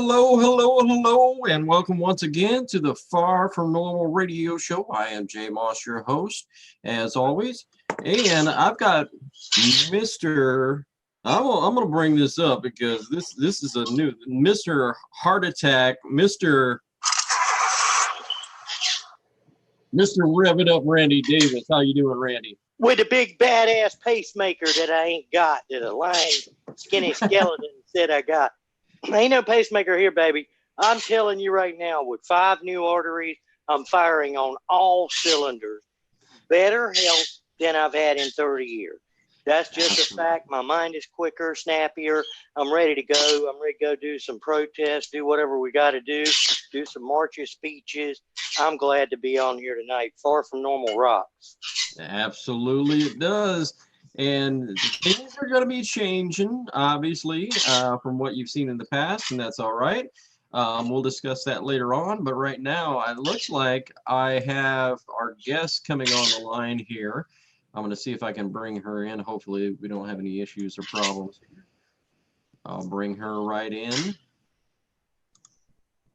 hello, and welcome once again to the Far From Normal Radio Show. I am Jay Moss, your host, as always, and I've got Mr. I'm going to bring this up because this is a new Mr. Heart Attack, Mr. Rev It Up, Randy Davis. How you doing, Randy? With a big badass pacemaker that I ain't got, that a lying skinny skeleton said I got. Ain't no pacemaker here, baby. I'm telling you right now, with 5 new arteries, I'm firing on all cylinders. Better health than I've had in 30 years. That's just a fact. My mind is quicker, snappier. I'm ready to go. I'm ready to go do some protests, do whatever we got to do some marches, speeches. I'm glad to be on here tonight. Far From Normal rocks. Absolutely, it does. And things are going to be changing, obviously, from what you've seen in the past, and that's all right. We'll discuss that later on. But right now, it looks like I have our guest coming on the line here. I'm going to see if I can bring her in. Hopefully, we don't have any issues or problems. I'll bring her right in.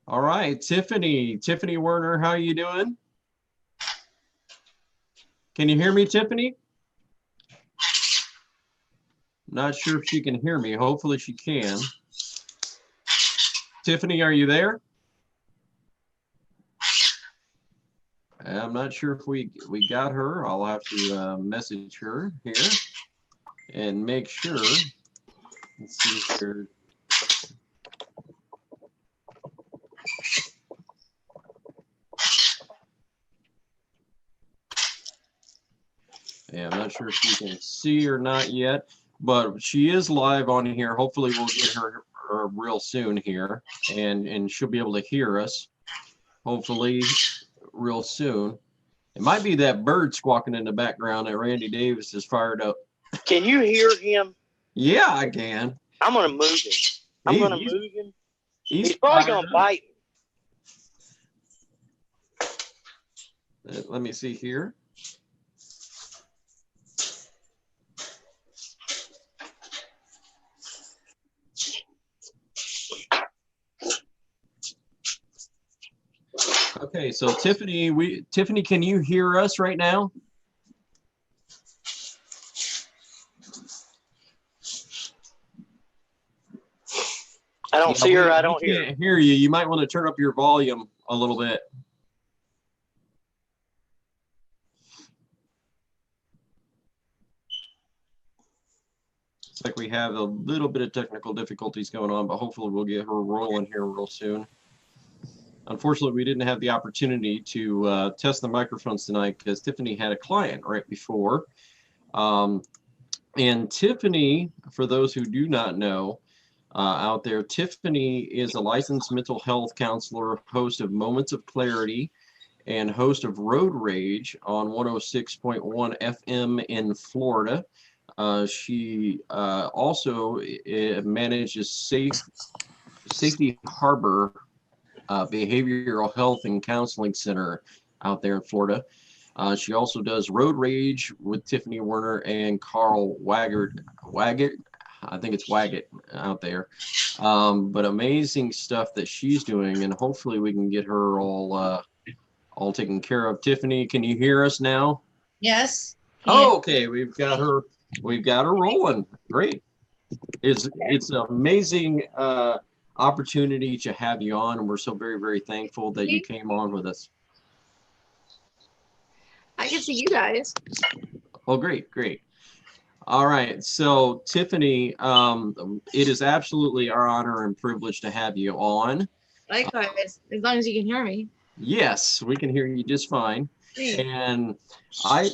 All right, Tiffany Werhner, how are you doing? Can you hear me, Tiffany? Not sure if she can hear me. Hopefully she can. Tiffany, are you there? I'm not sure if we got her. I'll have to message her here and make sure. Let's see here. Yeah, I'm not sure if you can see or not yet, but she is live on here. Hopefully we'll get her real soon here, and she'll be able to hear us, hopefully real soon. It might be that bird squawking in the background that Randy Davis is fired up. Can you hear him? Yeah, I can. I'm going to move him. I'm going to move him. He's probably going to bite me. Let me see here. Okay, so Tiffany, can you hear us right now? I don't see her. I don't hear her. Can't hear you. You might want to turn up your volume a little bit. It's like we have a little bit of technical difficulties going on, but hopefully we'll get her rolling here real soon. Unfortunately, we didn't have the opportunity to test the microphones tonight because Tiffany had a client right before. And Tiffany, for those who do not know out there, Tiffany is a licensed mental health counselor, host of Moments of Clarity, and host of Road Rage on 106.1 FM in Florida. She also manages Safety Harbor Behavioral Health and Counseling Center out there in Florida. She also does Road Rage with Tiffany Werhner and Carl Waggett. I think it's Waggett out there. But amazing stuff that she's doing, and hopefully we can get her all taken care of. Tiffany, can you hear us now? Yes. Oh, okay. We've got her rolling. Great. It's an amazing opportunity to have you on, and we're so very, very thankful that you came on with us. I can see you guys. Oh, great. All right, so Tiffany, it is absolutely our honor and privilege to have you on. Likewise, as long as you can hear me. Yes, we can hear you just fine. And I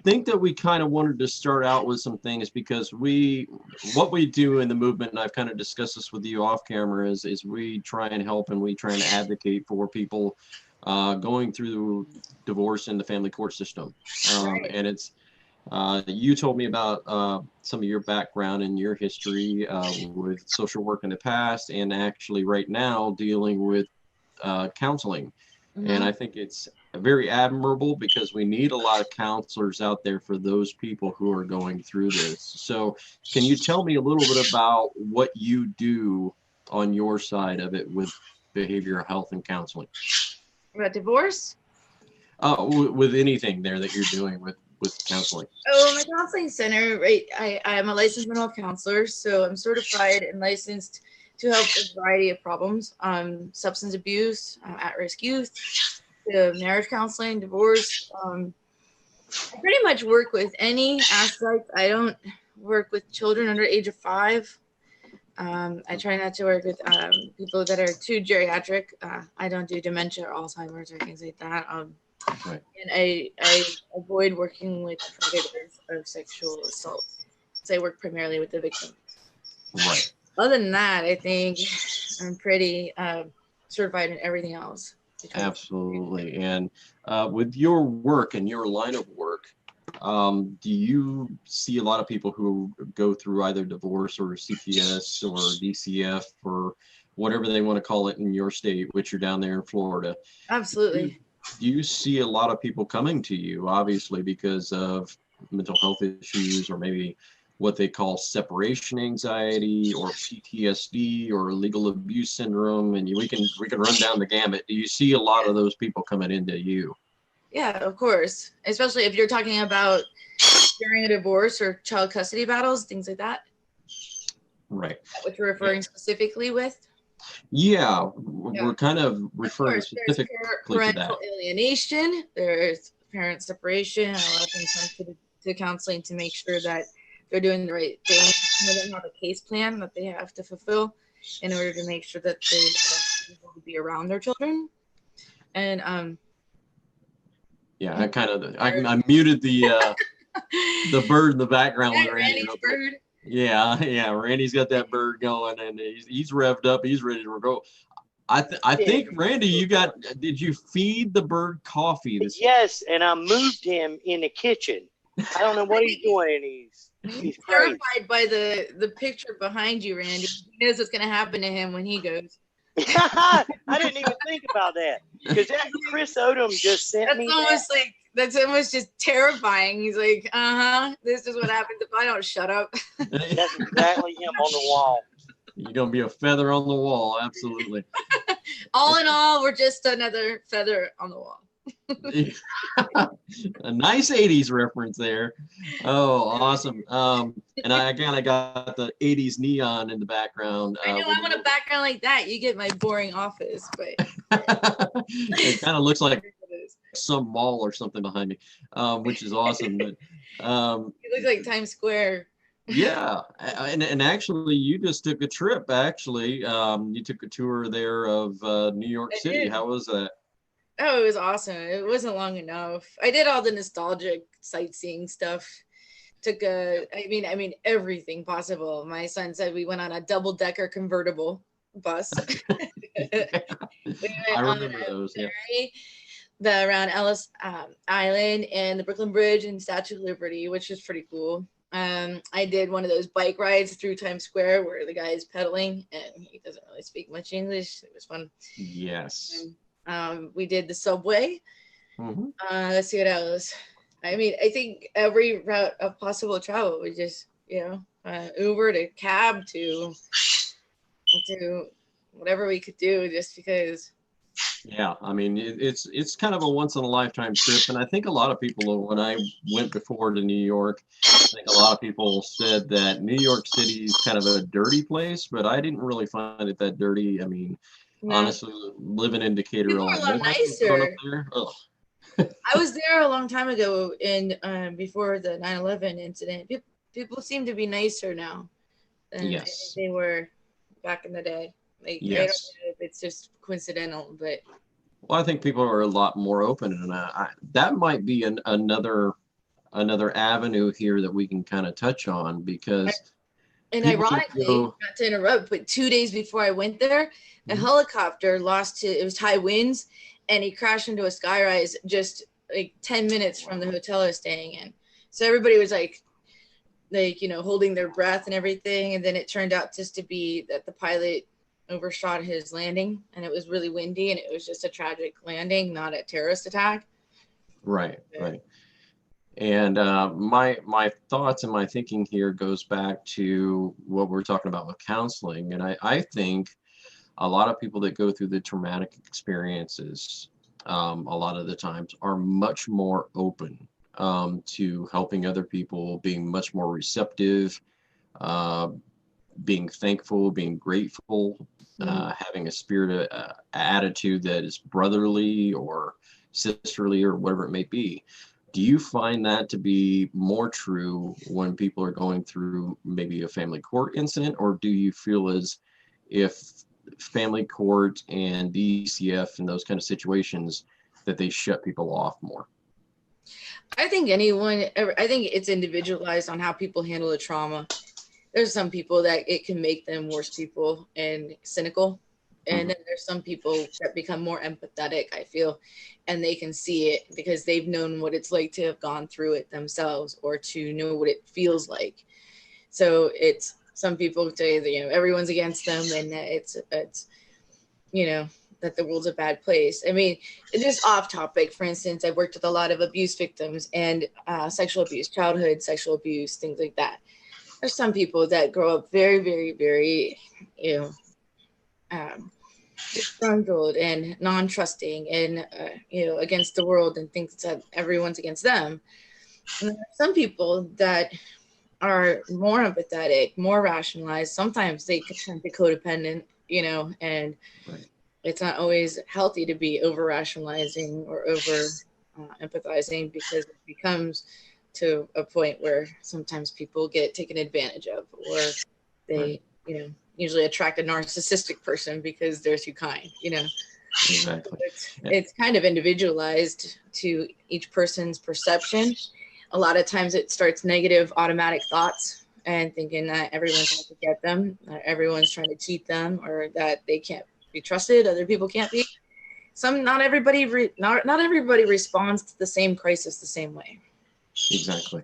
think that we kind of wanted to start out with some things because what we do in the movement, and I've kind of discussed this with you off camera, is we try and help and we try and advocate for people going through divorce in the family court system. And it's you told me about some of your background and your history with social work in the past, and actually right now dealing with counseling. Mm-hmm. And I think it's very admirable because we need a lot of counselors out there for those people who are going through this. So can you tell me a little bit about what you do on your side of it with behavioral health and counseling? About divorce? With anything there that you're doing with counseling. Oh, my counseling center, right? I am a licensed mental health counselor, so I'm certified and licensed to help with a variety of problems, substance abuse, at-risk youth, marriage counseling, divorce. I pretty much work with any aspect. I don't work with children under the age of 5. I try not to work with people that are too geriatric. I don't do dementia or Alzheimer's or things like that. Right. And I avoid working with predators of sexual assault. So I work primarily with the victim. Right. Other than that, I think I'm pretty certified in everything else. Absolutely. And with your work and your line of work, do you see a lot of people who go through either divorce or CPS or DCF or whatever they want to call it in your state, which you're down there in Florida? Absolutely. Do you see a lot of people coming to you, obviously, because of mental health issues or maybe what they call separation anxiety or PTSD or legal abuse syndrome? And we can run down the gamut. Do you see a lot of those people coming into you? Yeah, of course. Especially if you're talking about during a divorce or child custody battles, things like that. Right. What you're referring specifically with? Yeah, we're kind of referring specifically to that. Parental alienation. There's parent separation. A lot of things come to counseling to make sure that they're doing the right thing. Some of them have a case plan that they have to fulfill in order to make sure that they are able to be around their children. And yeah, I muted the bird in the background. Yeah, Randy's bird. Yeah, Randy's got that bird going, and he's revved up. He's ready to go. I think, Randy, did you feed the bird coffee? Yes, and I moved him in the kitchen. I don't know what he's doing. He's terrified by the picture behind you, Randy. He knows what's going to happen to him when he goes. I didn't even think about that, because that Chris Odom just sent me. That's almost just terrifying. He's like, this is what happens if I don't shut up. That's exactly him on the wall. You're gonna be a feather on the wall, absolutely. All in all, we're just another feather on the wall. A nice 80s reference there. Oh, awesome. And I got the 80s neon in the background. I know, I want a background like that. You get my boring office, but it kind of looks like some mall or something behind me, which is awesome. But you look like Times Square. Yeah, and actually, you just took a trip. Actually, you took a tour there of New York City. How was that? Oh, it was awesome. It wasn't long enough. I did all the nostalgic sightseeing stuff. I mean everything possible. My son said we went on a double-decker convertible bus. I remember those. Yeah. Around Ellis Island and the Brooklyn Bridge and Statue of Liberty, which is pretty cool. I did one of those bike rides through Times Square where the guy is pedaling and he doesn't really speak much English. It was fun. Yes. We did the subway. Mm-hmm. Let's see what else. I mean, I think every route of possible travel, we just, Uber to cab to whatever we could do, just because. Yeah, I mean, it's kind of a once in a lifetime trip, and I think a lot of people, when I went before to New York, I think a lot of people said that New York City is kind of a dirty place, but I didn't really find it that dirty. I mean, honestly, living in Decatur, people are a lot nicer. I was there a long time ago, before the 9/11 incident. People seem to be nicer now than they were back in the day. Like, I don't know if it's just coincidental, but. Well, I think people are a lot more open, and that might be another avenue here that we can kind of touch on, because. And ironically, not to interrupt, but 2 days before I went there, a helicopter it was high winds, and he crashed into a skyrise just like 10 minutes from the hotel I was staying in. So everybody was like holding their breath and everything, and then it turned out just to be that the pilot overshot his landing, and it was really windy, and it was just a tragic landing, not a terrorist attack. Right. And my thoughts and my thinking here goes back to what we're talking about with counseling, and I think a lot of people that go through the traumatic experiences, a lot of the times are much more open to helping other people, being much more receptive, uh, being thankful, being grateful, having a spirit, attitude that is brotherly or sisterly or whatever it may be. Do you find that to be more true when people are going through maybe a family court incident, or do you feel as if family court and DCF and those kind of situations that they shut people off more? I think it's individualized on how people handle a trauma. There's some people that it can make them worse people and cynical. And then there's some people that become more empathetic, I feel, and they can see it because they've known what it's like to have gone through it themselves or to know what it feels like. So it's some people say that, everyone's against them and that it's that the world's a bad place. I mean, just off topic, for instance, I've worked with a lot of abuse victims and sexual abuse, childhood sexual abuse, things like that. There's some people that grow up very, very, very, disgruntled and non-trusting and, against the world and thinks that everyone's against them. And there are some people that are more empathetic, more rationalized. Sometimes they can turn to codependent, and it's not always healthy to be over rationalizing or over empathizing, because it becomes to a point where sometimes people get taken advantage of, or they, usually attract a narcissistic person because they're too kind, Exactly. It's kind of individualized to each person's perception. A lot of times it starts negative automatic thoughts and thinking that everyone's out to get them, that everyone's trying to cheat them, or that they can't be trusted, other people can't be. Not everybody responds to the same crisis the same way. Exactly.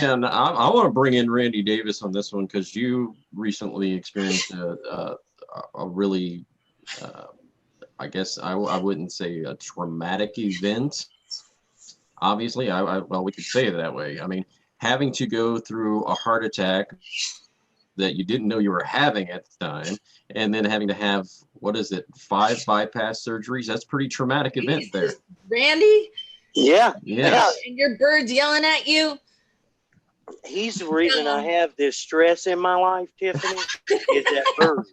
And I want to bring in Randy Davis on this one, because you recently experienced a really, I guess I wouldn't say a traumatic event. Obviously, well, we could say it that way. I mean, having to go through a heart attack that you didn't know you were having at the time, and then having to have, 5 bypass surgeries. That's a pretty traumatic event there. Randy? Yeah. And your bird's yelling at you? He's the reason I have this stress in my life, Tiffany, is that bird.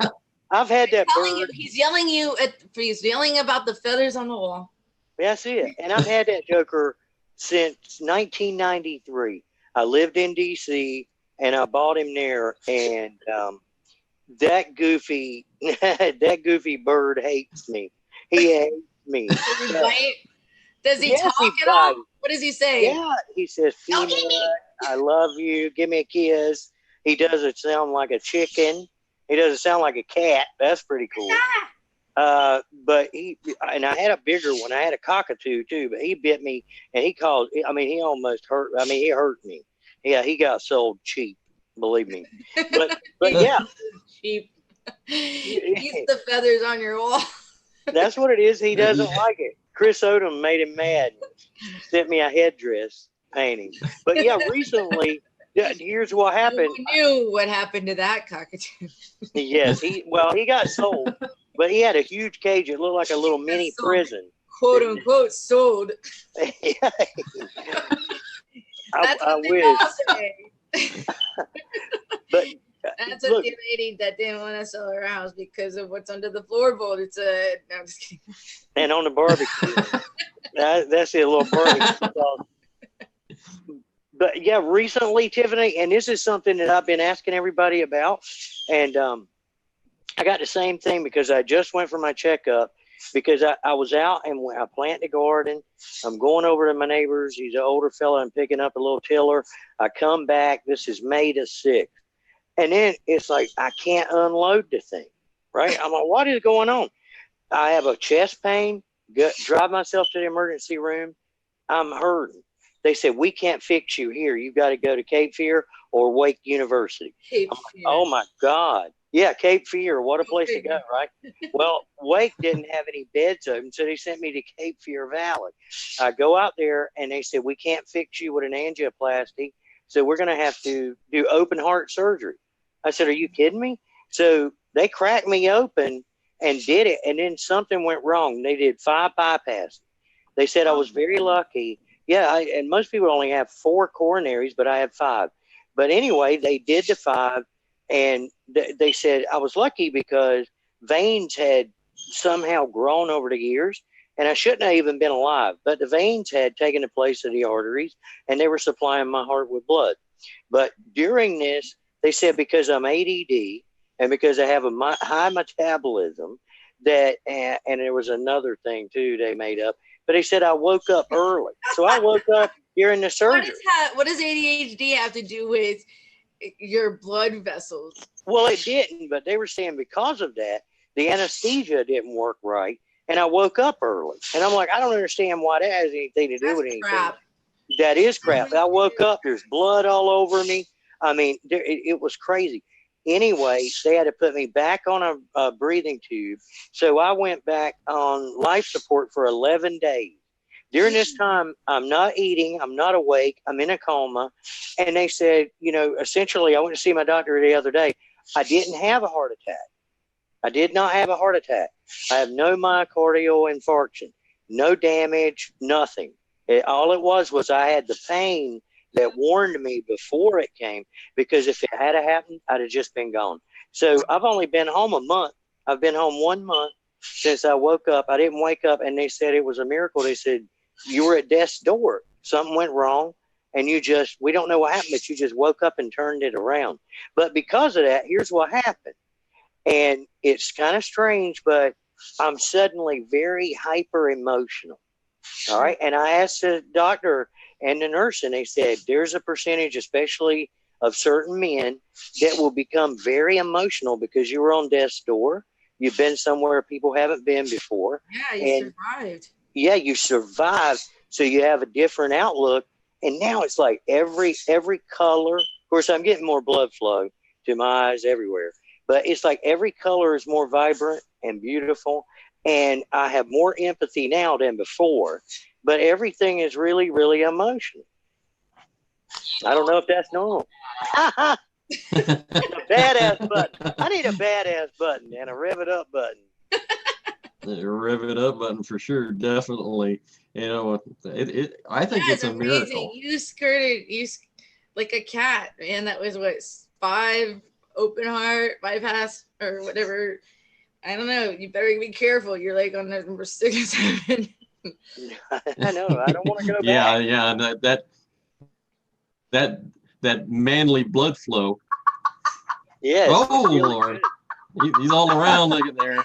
I've had that bird. He's yelling about the feathers on the wall. That's it. And I've had that joker since 1993. I lived in D.C. and I bought him there, and that goofy bird hates me. He hates me. Does he bite? Does he talk at all? What does he say? Yeah, he says, "Peanut, I love you. Give me a kiss." He doesn't sound like a chicken. He doesn't sound like a cat. That's pretty cool. But I had a bigger one. I had a cockatoo too, but he bit me, and he almost hurt. I mean, he hurt me. Yeah, he got sold cheap. Believe me. But yeah, cheap. Keep the feathers on your wall. That's what it is. He doesn't like it. Chris Odom made him mad. Sent me a headdress painting. But yeah, recently, here's what happened. You knew what happened to that cockatoo. Yes, he got sold, but he had a huge cage. It looked like a little mini prison. "Quote unquote sold." I wish. But that's what the lady that didn't want to sell her house because of what's under the floorboard. No, I'm just kidding. And on the barbecue. That's it, a little barbecue. But yeah, recently, Tiffany, and this is something that I've been asking everybody about, and I got the same thing because I just went for my checkup, because I was out and I planted a garden. I'm going over to my neighbor's. He's an older fella and picking up a little tiller. I come back. This is May the 6th. And then it's like, I can't unload the thing, right? I'm like, what is going on? I have a chest pain, drive myself to the emergency room. I'm hurting. They said, we can't fix you here. You've got to go to Cape Fear or Wake University. Cape Fear. Oh, my God. Yeah, Cape Fear. What a place to go, right? Well, Wake didn't have any beds open, so they sent me to Cape Fear Valley. I go out there, and they said, we can't fix you with an angioplasty, so we're going to have to do open heart surgery. I said, are you kidding me? So they cracked me open, and did it. And then something went wrong. They did 5 bypasses. They said I was very lucky. Yeah, and most people only have 4 coronaries, but I had 5. But anyway, they did the 5, and they said I was lucky because veins had somehow grown over the years, and I shouldn't have even been alive. But the veins had taken the place of the arteries, and they were supplying my heart with blood. But during this, they said because I'm ADD and because I have a high metabolism, that and there was another thing too they made up. But they said I woke up early, so I woke up during the surgery. What does ADHD have to do with your blood vessels? Well, it didn't, but they were saying because of that, the anesthesia didn't work right, and I woke up early. And I'm like, I don't understand why that has anything to do with anything. Crap. That is crap. I woke up, there's blood all over me. I mean, it was crazy. Anyway, they had to put me back on a breathing tube. So I went back on life support for 11 days. During this time, I'm not eating, I'm not awake, I'm in a coma. And they said, essentially, I went to see my doctor the other day. I didn't have a heart attack. I did not have a heart attack. I have no myocardial infarction, no damage, nothing. All it was I had the pain that warned me before it came, because if it had happened, I'd have just been gone. So I've only been home a month. I've been home 1 month since I woke up. I didn't wake up, and they said it was a miracle. They said, you were at death's door. Something went wrong, and we don't know what happened, but you just woke up and turned it around. But because of that, here's what happened. And it's kind of strange, but I'm suddenly very hyper emotional. All right. And I asked the doctor and the nurse, and they said there's a percentage, especially of certain men, that will become very emotional because you were on death's door. You've been somewhere people haven't been before. Yeah, you survived. Yeah, you survived. So you have a different outlook. And now it's like every color. Of course, I'm getting more blood flow to my eyes everywhere. But it's like every color is more vibrant and beautiful. And I have more empathy now than before. But everything is really, really emotional. I don't know if that's normal. A badass button. I need a badass button and a rev it up button. A rev it up button for sure, definitely. I think it's a miracle. You skirted like a cat, man. That was what, 5 open heart bypass or whatever. I don't know. You better be careful. You're like on number 6 or 7. I know. I don't want to go back. Yeah. That manly blood flow. Yes. Oh Lord, he's all around. Look at there.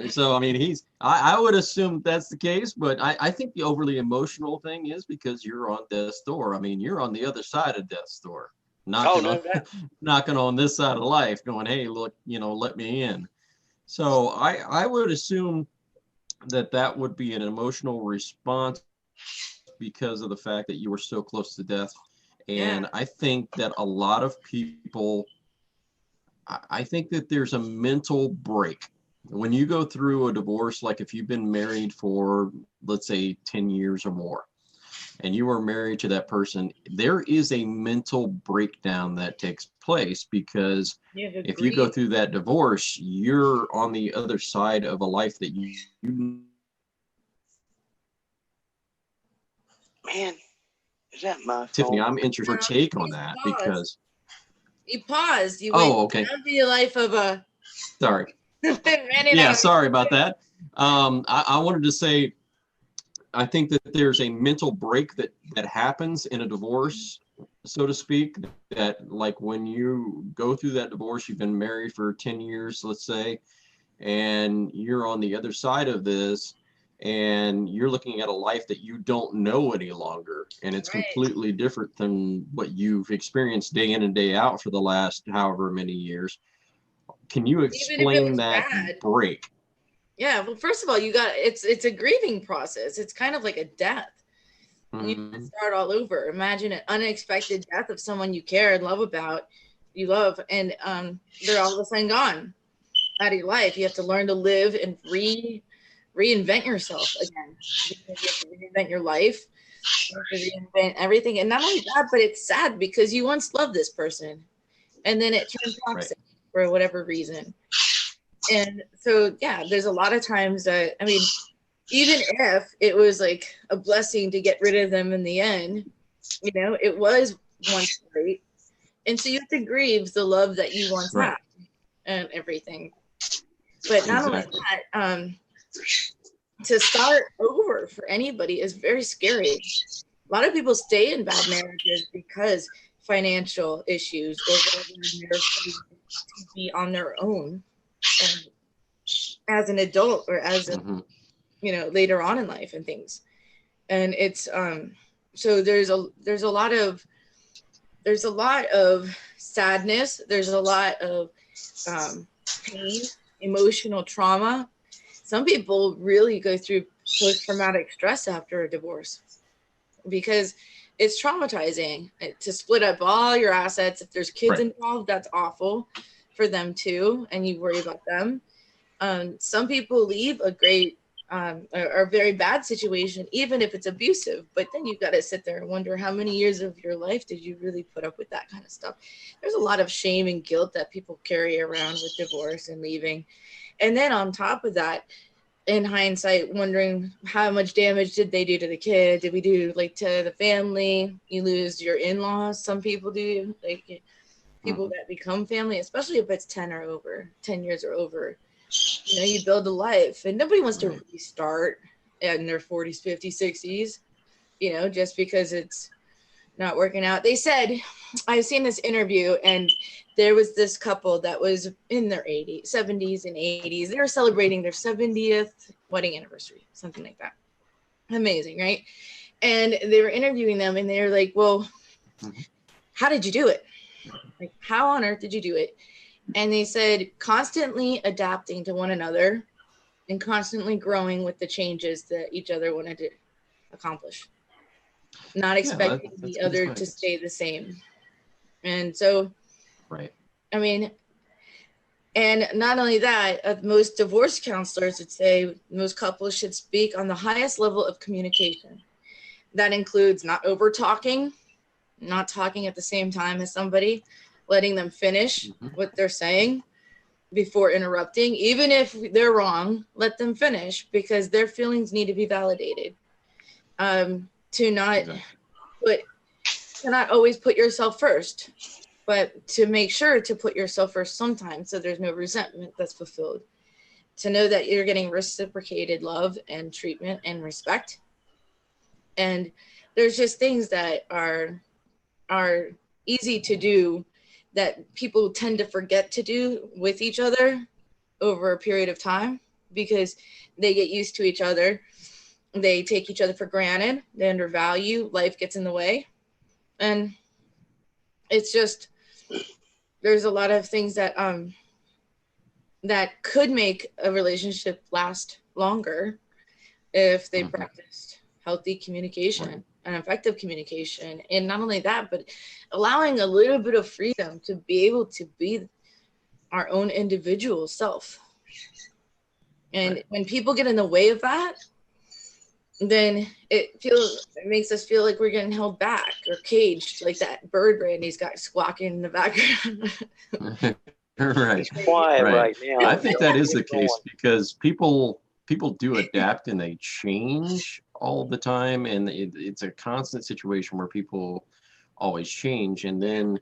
So I mean, I would assume that's the case, but I think the overly emotional thing is because you're on death's door. I mean, you're on the other side of death's door. Knocking on this side of life, going, hey, look, let me in. So I would assume that would be an emotional response because of the fact that you were so close to death. And I think that a lot of people, I think that there's a mental break. When you go through a divorce, like if you've been married for, let's say, 10 years or more, and you are married to that person, there is a mental breakdown that takes place because if you go through that divorce, you're on the other side of a life that you Man, is that my Tiffany, phone? I'm interested in your take on that because you paused. You went okay. That'd be a life of a sorry. Yeah, sorry about that. I wanted to say I think that there's a mental break that happens in a divorce, so to speak, that like when you go through that divorce, you've been married for 10 years, let's say, and you're on the other side of this and you're looking at a life that you don't know any longer. And it's completely different than what you've experienced day in and day out for the last however many years. Can you explain that break? Yeah, well, first of all, it's a grieving process. It's kind of like a death. Mm-hmm. You start all over. Imagine an unexpected death of someone you care and love about, and they're all of a sudden gone out of your life. You have to learn to live and reinvent yourself again. You have to reinvent your life. You have to reinvent everything. And not only that, but it's sad because you once loved this person, and then it turns toxic for whatever reason. And so, yeah, there's a lot of times that, I mean, even if it was like a blessing to get rid of them in the end, you know, it was once great. And so you have to grieve the love that you once Right. had and everything. But not only Exactly. that, to start over for anybody is very scary. A lot of people stay in bad marriages because financial issues or whatever, and they're afraid to be on their own as an adult or as a, Mhm. you know, later on in life and things. And it's so there's a lot of sadness, there's a lot of pain, emotional trauma. Some people really go through post-traumatic stress after a divorce because it's traumatizing to split up all your assets. If there's kids Right. involved, that's awful for them too, and you worry about them. Some people leave a great or a very bad situation, even if it's abusive, but then you've got to sit there and wonder how many years of your life did you really put up with that kind of stuff. There's a lot of shame and guilt that people carry around with divorce and leaving. And then on top of that, in hindsight, wondering how much damage did they do to the kid? Did we do like to the family? You lose your in-laws. Some people do, like people Mhm. that become family, especially if it's 10 or over, 10 years or over. You know, you build a life and nobody wants to Right. restart in their 40s, 50s, 60s, you know, just because it's not working out. They said, I've seen this interview and there was this couple that was in their 80s, 70s and 80s. They were celebrating their 70th wedding anniversary, something like that. Amazing, right? And they were interviewing them and they were like, well, Mhm. how did you do it? Like, how on earth did you do it? And they said, constantly adapting to one another and constantly growing with the changes that each other wanted to accomplish, not Yeah, expecting that's the good other to advice. stay the same. And so, Right. I mean, and not only that, most divorce counselors would say most couples should speak on the highest level of communication. That includes not over talking, not talking at the same time as somebody, letting them finish Mhm. what they're saying before interrupting. Even if they're wrong, let them finish because their feelings need to be validated. To not Exactly. put, to not always put yourself first, but to make sure to put yourself first sometimes so there's no resentment that's fulfilled. To know that you're getting reciprocated love and treatment and respect. And there's just things that are easy to do that people tend to forget to do with each other over a period of time because they get used to each other. They take each other for granted. They undervalue. Life gets in the way. And it's just, there's a lot of things that could make a relationship last longer if they Mhm. practiced healthy Right. communication and effective communication. And not only that, but allowing a little bit of freedom to be able to be our own individual self. And Right. when people get in the way of that, then it makes us feel like we're getting held back or caged, like that bird Brandy's got squawking in the background. Right. Quiet Right. right now. I I think don't know that is what's the case going. because people do adapt and they change all the time, and it's a constant situation where people always change. And then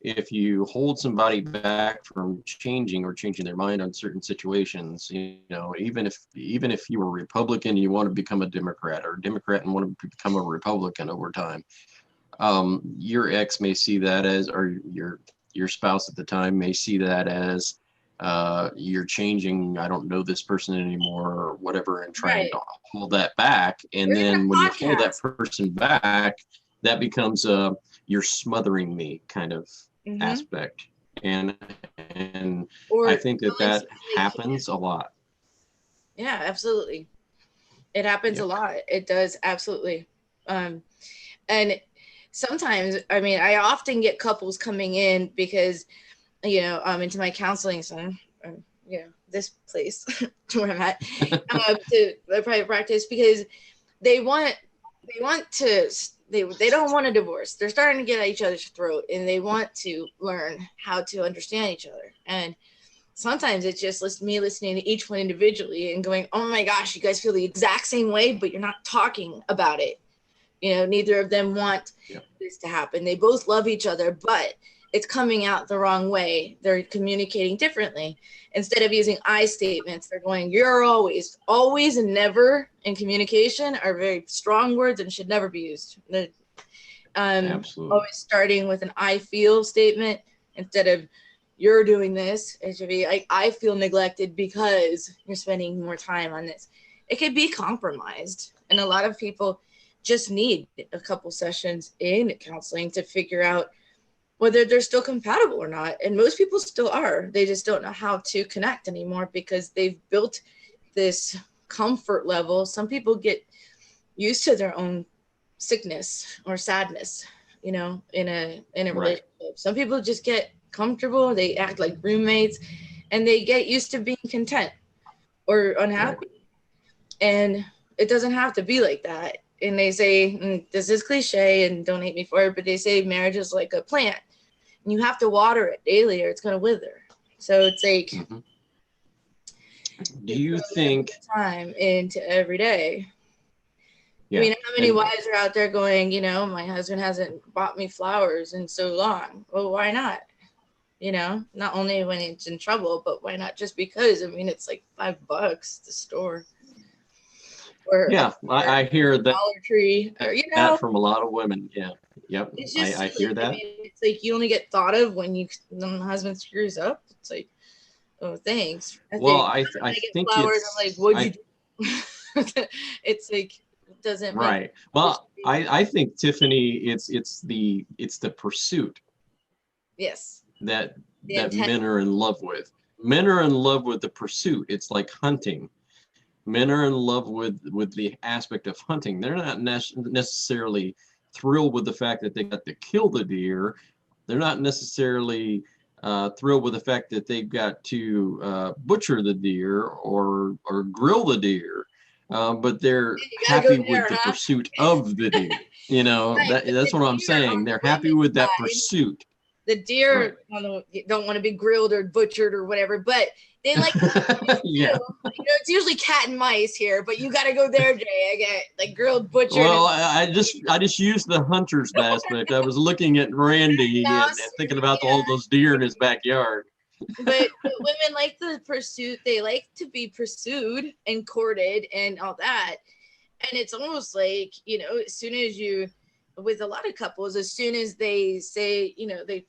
if you hold somebody back from changing or changing their mind on certain situations, even if you were a Republican, you want to become a Democrat, or a Democrat and want to become a Republican over time, your ex may see that as, or your spouse at the time may see that as, you're changing. I don't know this person anymore, or whatever, and trying Right. to hold that back. And There's even then a when you hold that podcast. person back, that becomes a "you're smothering me" kind of Hmm. aspect. And I Or think that telling that someone they can't. happens a lot. Yeah, absolutely. It happens a Yep. lot. It does, absolutely. Um, and sometimes, I mean, I often get couples coming in because, into my counseling center, this place where I'm at, to the private practice because they want, they don't want a divorce. They're starting to get at each other's throat and they want to learn how to understand each other. And sometimes it's just me listening to each one individually and going, oh my gosh, you guys feel the exact same way, but you're not talking about it. You know, neither of them want this to happen. They both love each other, but it's coming out the wrong way. They're communicating differently. Instead of using I statements, they're going, you're always, always and never in communication are very strong words and should never be used. Absolutely. Always starting with an I feel statement instead of you're doing this. It should be like, I feel neglected because you're spending more time on this. It could be compromised. And a lot of people just need a couple sessions in counseling to figure out whether they're still compatible or not. And most people still are. They just don't know how to connect anymore because they've built this comfort level. Some people get used to their own sickness or sadness, you know, in a relationship. Some people just get comfortable. They act like roommates and they get used to being content or unhappy. And it doesn't have to be like that. And they say, this is cliche and don't hate me for it, but they say marriage is like a plant. And you have to water it daily or it's going to wither. So it's like, do you think time into every day? Yeah. I mean, how many wives are out there going, you know, my husband hasn't bought me flowers in so long. Well, why not? You know, not only when it's in trouble, but why not just because? I mean, it's like $5 at the store. Or I hear that Dollar Tree, or, you know, that from a lot of women. Yep. It's just I hear that. I mean, it's like you only get thought of when the husband screws up. It's like, oh, thanks. I think flowers. I'm like, what'd you do? It's like, it doesn't right. Well, I think, Tiffany, it's the pursuit. Yes. That men are in love with. Men are in love with the pursuit. It's like hunting. Men are in love with the aspect of hunting. They're not necessarily thrilled with the fact that they got to kill the deer. They're not necessarily thrilled with the fact that they've got to butcher the deer or grill the deer. But they're happy with the pursuit of the deer. You know, that's what I'm saying. They're happy with that pursuit. The deer don't want to be grilled or butchered or whatever, but they like you know, it's usually cat and mice here, but you got to go there, Jay. I get like grilled, butchered. Well, I just used the hunter's aspect. I was looking at Randy and thinking about all those deer in his backyard. But women like the pursuit. They like to be pursued and courted and all that. And it's almost like, you know, as soon as you, with a lot of couples, as soon as they say, you know, the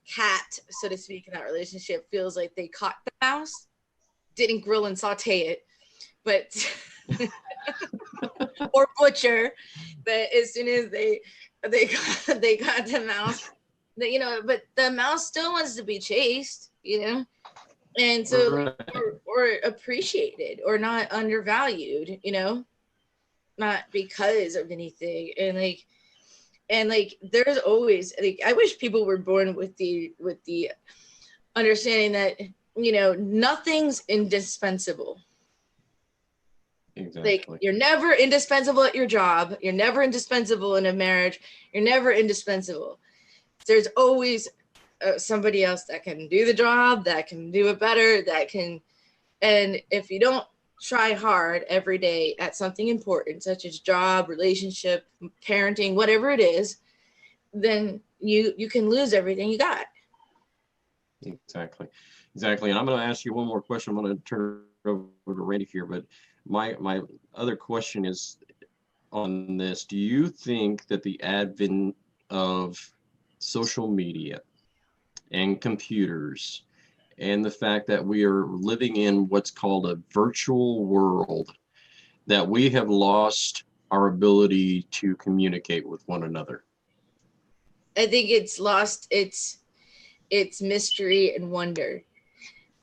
cat, so to speak, in that relationship feels like they caught the mouse, didn't grill and saute it, but or butcher, but as soon as they got the mouse, you know, but the mouse still wants to be chased, you know, and so or appreciated or not undervalued, you know, not because of anything. And like there's always, like, I wish people were born with the understanding that, you know, nothing's indispensable. Exactly. Like, you're never indispensable at your job, you're never indispensable in a marriage, you're never indispensable. There's always somebody else that can do the job, that can do it better, that can, and if you don't try hard every day at something important, such as job, relationship, parenting, whatever it is, then you can lose everything you got. Exactly. And I'm going to ask you one more question. I'm going to turn it over to Randy here, but my other question is on this. Do you think that the advent of social media and computers and the fact that we are living in what's called a virtual world, that we have lost our ability to communicate with one another? I think it's lost its mystery and wonder.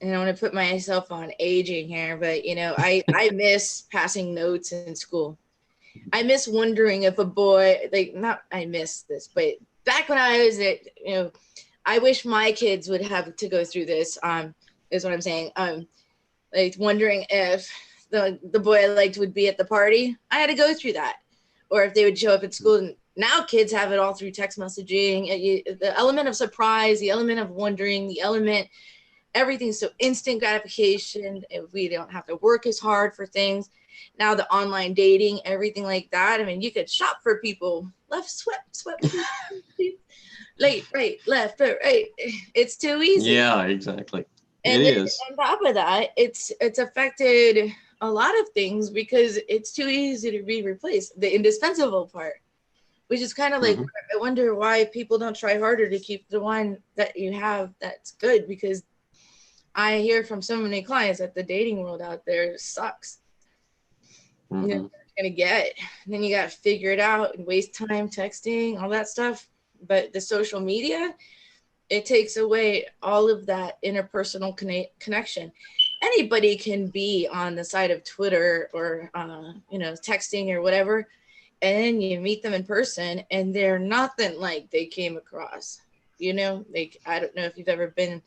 And I want to put myself on aging here, but, you know, I miss passing notes in school. I miss wondering if a boy, like, not I miss this, but back when I was at, you know, I wish my kids would have to go through this, is what I'm saying. Like, wondering if the boy I liked would be at the party. I had to go through that. Or if they would show up at school. And now kids have it all through text messaging. The element of surprise, the element of wondering, the element everything's so instant gratification. We don't have to work as hard for things. Now the online dating, everything like that. I mean, you could shop for people. Left, swipe, left, right, left, right. It's too easy. Yeah, exactly. And It then is. on top of that, it's affected a lot of things because it's too easy to be replaced. The indispensable part, which is kind of like, Mhm. I wonder why people don't try harder to keep the one that you have that's good, because I hear from so many clients that the dating world out there sucks. You know, Mhm. you're gonna get, and then you got to figure it out and waste time texting, all that stuff. But the social media, it takes away all of that interpersonal connection. Anybody can be on the side of Twitter or texting or whatever, and then you meet them in person and they're nothing like they came across. Like, I don't know if you've ever been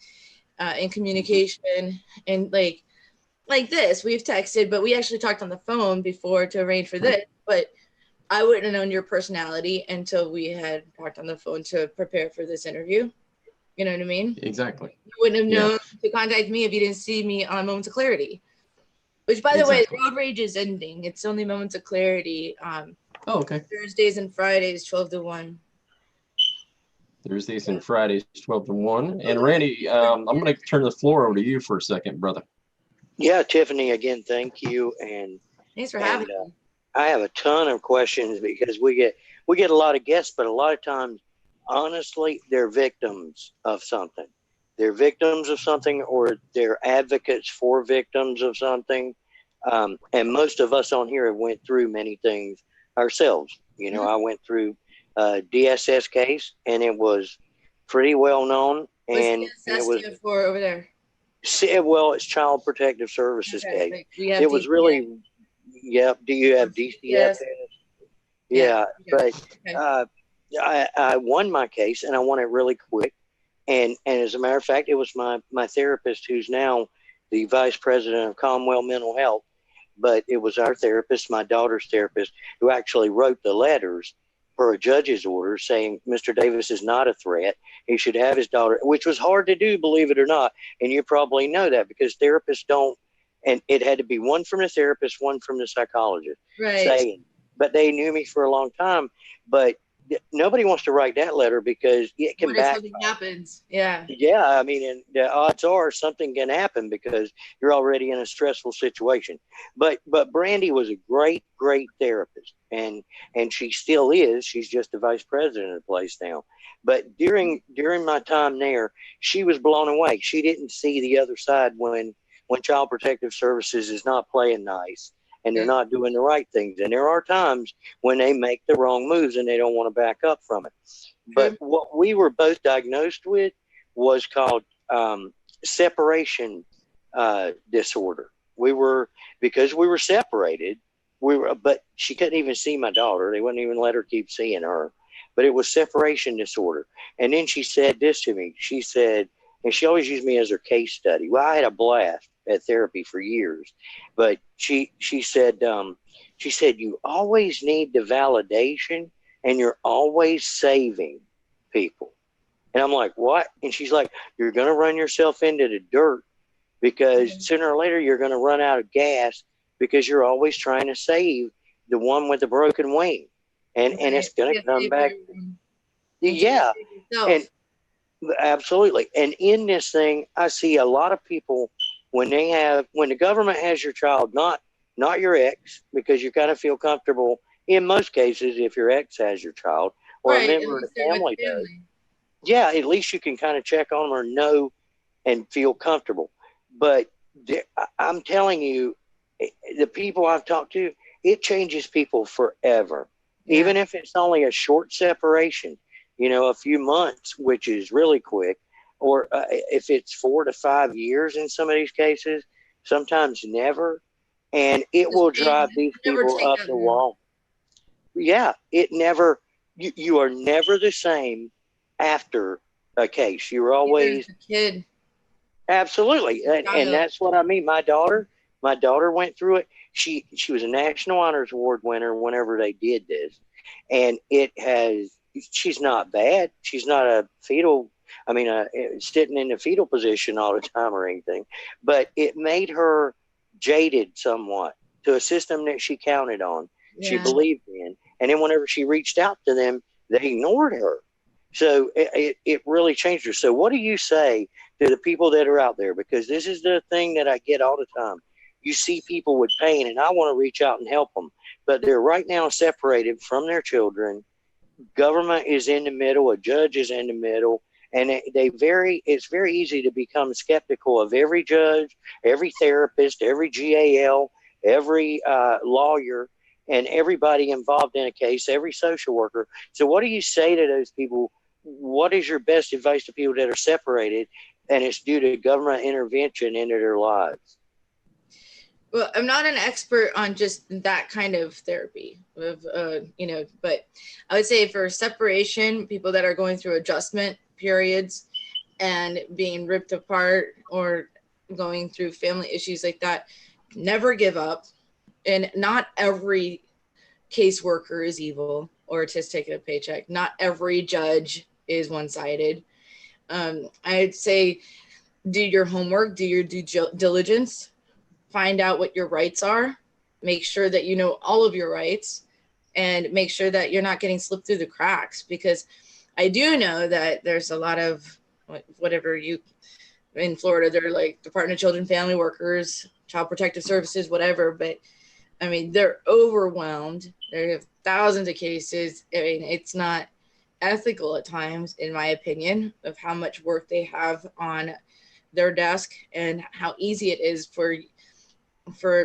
in communication, and like this, we've texted, but we actually talked on the phone before to arrange for this. But I wouldn't have known your personality until we had talked on the phone to prepare for this interview. You know what I mean? Exactly. You wouldn't have Yeah. known to contact me if you didn't see me on Moments of Clarity. Which, by the way, Exactly. Road Rage is ending. It's only Moments of Clarity. Oh, okay. Thursdays and Fridays, 12 to 1. Thursdays and Fridays, 12 to 1. And Randy, I'm going to turn the floor over to you for a second, brother. Yeah, Tiffany, again, thank you. And Thanks for having me. I have a ton of questions because we get a lot of guests, but a lot of times, honestly, they're victims of something. They're victims of something, or they're advocates for victims of something. And most of us on here have went through many things ourselves. I went through a DSS case, and it was pretty well known. And What's DSS stand for over there? Well, it's Child Protective Services case. Like we have it was DPS. Really, yep. Do you have DCF? Yes. Yeah, but Okay. I won my case, and I won it really quick. And as a matter of fact, it was my therapist, who's now the vice president of Commonwealth Mental Health. But it was our therapist, my daughter's therapist, who actually wrote the letters for a judge's order saying Mr. Davis is not a threat. He should have his daughter, which was hard to do, believe it or not. And you probably know that because therapists don't, and it had to be one from the therapist, one from the psychologist. Right. Saying, but they knew me for a long time. But nobody wants to write that letter because it can backfire. Something happens. Yeah. Yeah, I mean, and the odds are something can happen because you're already in a stressful situation. But Brandy was a great therapist, and she still is. She's just the vice president of the place now. But during my time there, she was blown away. She didn't see the other side when Child Protective Services is not playing nice and they're not doing the right things. And there are times when they make the wrong moves and they don't want to back up from it. But what we were both diagnosed with was called separation disorder. Because we were separated, but she couldn't even see my daughter. They wouldn't even let her keep seeing her. But it was separation disorder. And then she said this to me. She said, and she always used me as her case study. Well, I had a blast at therapy for years, but she said, you always need the validation, and you're always saving people. And I'm like, what? And she's like, you're going to run yourself into the dirt because sooner or later you're going to run out of gas because you're always trying to save the one with the broken wing. And it's going to come back. Yeah. And absolutely. And in this thing, I see a lot of people when the government has your child, not your ex, because you kind of feel comfortable in most cases if your ex has your child or a member of the family does. Yeah, at least you can kind of check on them or know and feel comfortable. But I'm telling you, the people I've talked to, it changes people forever. Yeah. Even if it's only a short separation, a few months, which is really quick, or if it's 4 to 5 years in some of these cases, sometimes never. And it will drive these people up the wall. Yeah, you are never the same after a case. You're always a kid. Absolutely. And that's what I mean. My daughter went through it. She was a National Honors Award winner whenever they did this. And she's not bad. She's not a fetal I mean, sitting in the fetal position all the time or anything, but it made her jaded somewhat to a system that she counted on, she Yeah. believed in. And then whenever she reached out to them, they ignored her. So it really changed her. So what do you say to the people that are out there? Because this is the thing that I get all the time. You see people with pain, and I want to reach out and help them, but they're right now separated from their children. Government is in the middle, a judge is in the middle, and it's very easy to become skeptical of every judge, every therapist, every GAL, every lawyer, and everybody involved in a case, every social worker. So what do you say to those people? What is your best advice to people that are separated and it's due to government intervention into their lives? Well, I'm not an expert on just that kind of therapy, of but I would say for separation, people that are going through adjustment periods and being ripped apart or going through family issues like that, never give up. And not every caseworker is evil or just taking a paycheck. Not every judge is one-sided. I'd say do your homework, do your due diligence. Find out what your rights are, make sure that you know all of your rights, and make sure that you're not getting slipped through the cracks, because I do know that there's a lot of in Florida, they're like Department of Children, Family Workers, Child Protective Services, whatever. But I mean, they're overwhelmed. There are thousands of cases. I mean, it's not ethical at times, in my opinion, of how much work they have on their desk and how easy it is for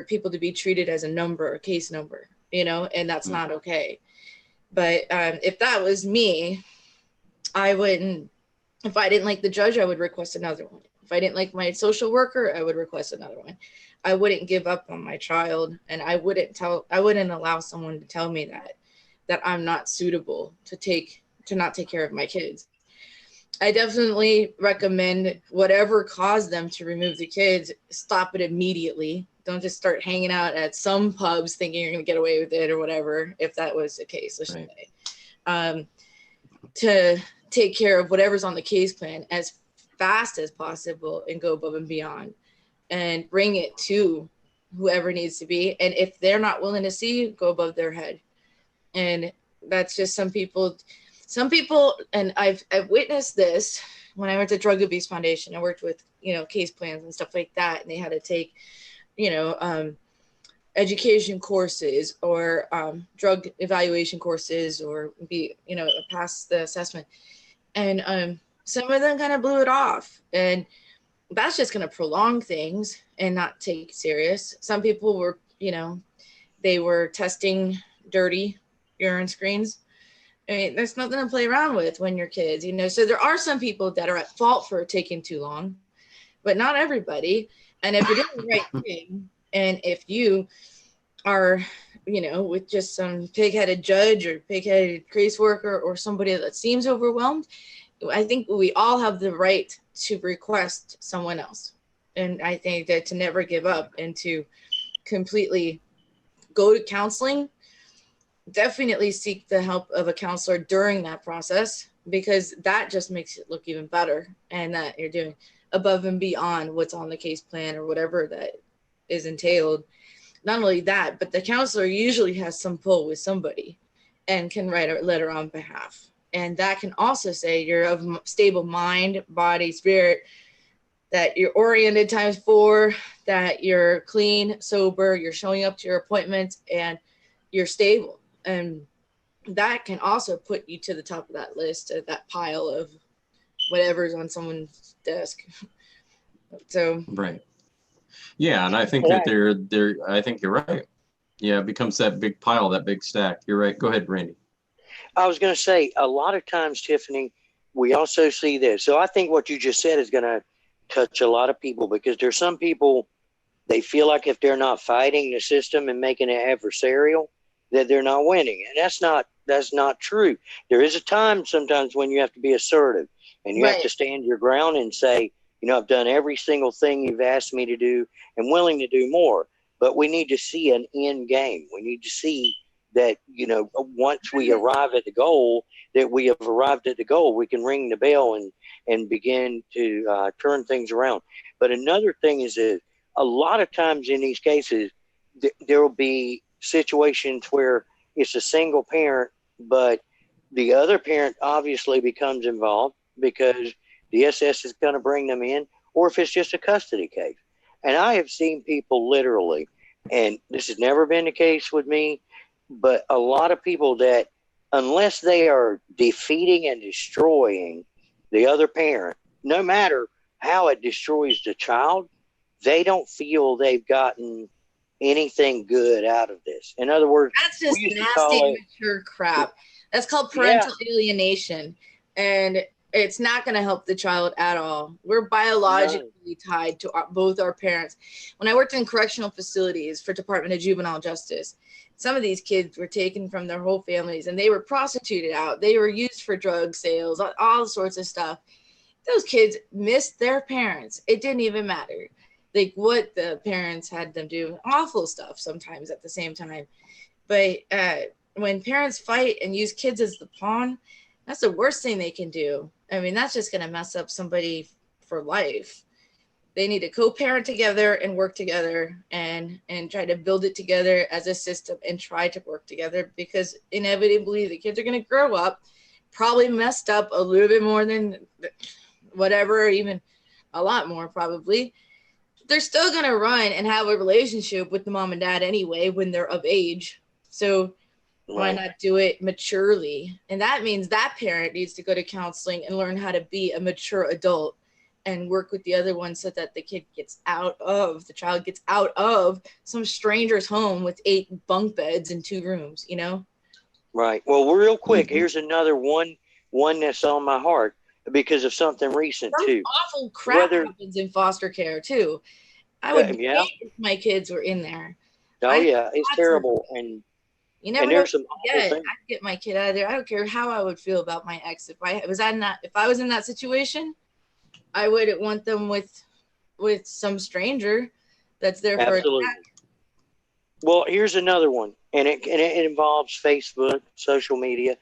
people to be treated as a case number, and that's not okay. But if that was me, I wouldn't, if I didn't like the judge, I would request another one. If I didn't like my social worker, I would request another one. I wouldn't give up on my child, and I wouldn't allow someone to tell me that I'm not suitable to not take care of my kids. I definitely recommend whatever caused them to remove the kids, stop it immediately. Don't just start hanging out at some pubs thinking you're going to get away with it or whatever, if that was the case, let's say. To take care of whatever's on the case plan as fast as possible and go above and beyond and bring it to whoever needs to be. And if they're not willing to see, go above their head. And that's just some people, and I've witnessed this when I went to Drug Abuse Foundation. I worked with, case plans and stuff like that. And they had to take, education courses or drug evaluation courses or pass the assessment. And some of them kind of blew it off. And that's just going to prolong things and not take serious. Some people were, they were testing dirty urine screens. I mean, there's nothing to play around with when you're kids, So there are some people that are at fault for taking too long, but not everybody. And if you're doing the right thing, and if you are, with just some pig-headed judge or pig-headed caseworker or somebody that seems overwhelmed, I think we all have the right to request someone else. And I think that to never give up and to completely go to counseling, definitely seek the help of a counselor during that process, because that just makes it look even better, and that you're doing above and beyond what's on the case plan or whatever that is entailed. Not only that, but the counselor usually has some pull with somebody and can write a letter on behalf. And that can also say you're of stable mind, body, spirit, that you're oriented ×4, that you're clean, sober, you're showing up to your appointments, and you're stable. And that can also put you to the top of that list, of that pile of whatever's on someone's desk. So Right. Yeah, and I think that I think you're right. Yeah, it becomes that big pile, that big stack. You're right. Go ahead, Randy. I was going to say, a lot of times, Tiffany, we also see this. So I think what you just said is going to touch a lot of people, because there's some people, they feel like if they're not fighting the system and making it adversarial, that they're not winning. And that's not true. There is a time sometimes when you have to be assertive and you have to stand your ground and say, I've done every single thing you've asked me to do and willing to do more. But we need to see an end game. We need to see that, you know, once we arrive at the goal, that we have arrived at the goal, we can ring the bell and begin to turn things around. But another thing is that a lot of times in these cases, there will be situations where it's a single parent, but the other parent obviously becomes involved because the SS is going to bring them in, or if it's just a custody case. And I have seen people literally, and this has never been the case with me, but a lot of people that, unless they are defeating and destroying the other parent, no matter how it destroys the child, they don't feel they've gotten anything good out of this. In other words, that's just nasty, immature crap. That's called parental alienation. And it's not going to help the child at all. We're biologically tied to both our parents. When I worked in correctional facilities for Department of Juvenile Justice, some of these kids were taken from their whole families and they were prostituted out. They were used for drug sales, all sorts of stuff. Those kids missed their parents. It didn't even matter. Like what the parents had them do, awful stuff sometimes at the same time. But when parents fight and use kids as the pawn, that's the worst thing they can do. I mean, that's just going to mess up somebody for life. They need to co-parent together and work together and try to build it together as a system and try to work together, because inevitably the kids are going to grow up, probably messed up a little bit more than whatever, even a lot more probably. They're still going to run and have a relationship with the mom and dad anyway when they're of age. So why not do it maturely? And that means that parent needs to go to counseling and learn how to be a mature adult and work with the other one so that the child gets out of some stranger's home with 8 bunk beds and 2 rooms, you know? Right. Well, real quick, here's another one that's on my heart because of something recent too. Awful crap happens in foster care too. I would hate if my kids were in there. It's terrible. And you never know. I'd get my kid out of there. I don't care how I would feel about my ex. If I was in that situation, I wouldn't want them with some stranger that's there for attack. Well, here's another one, and it involves Facebook, social media,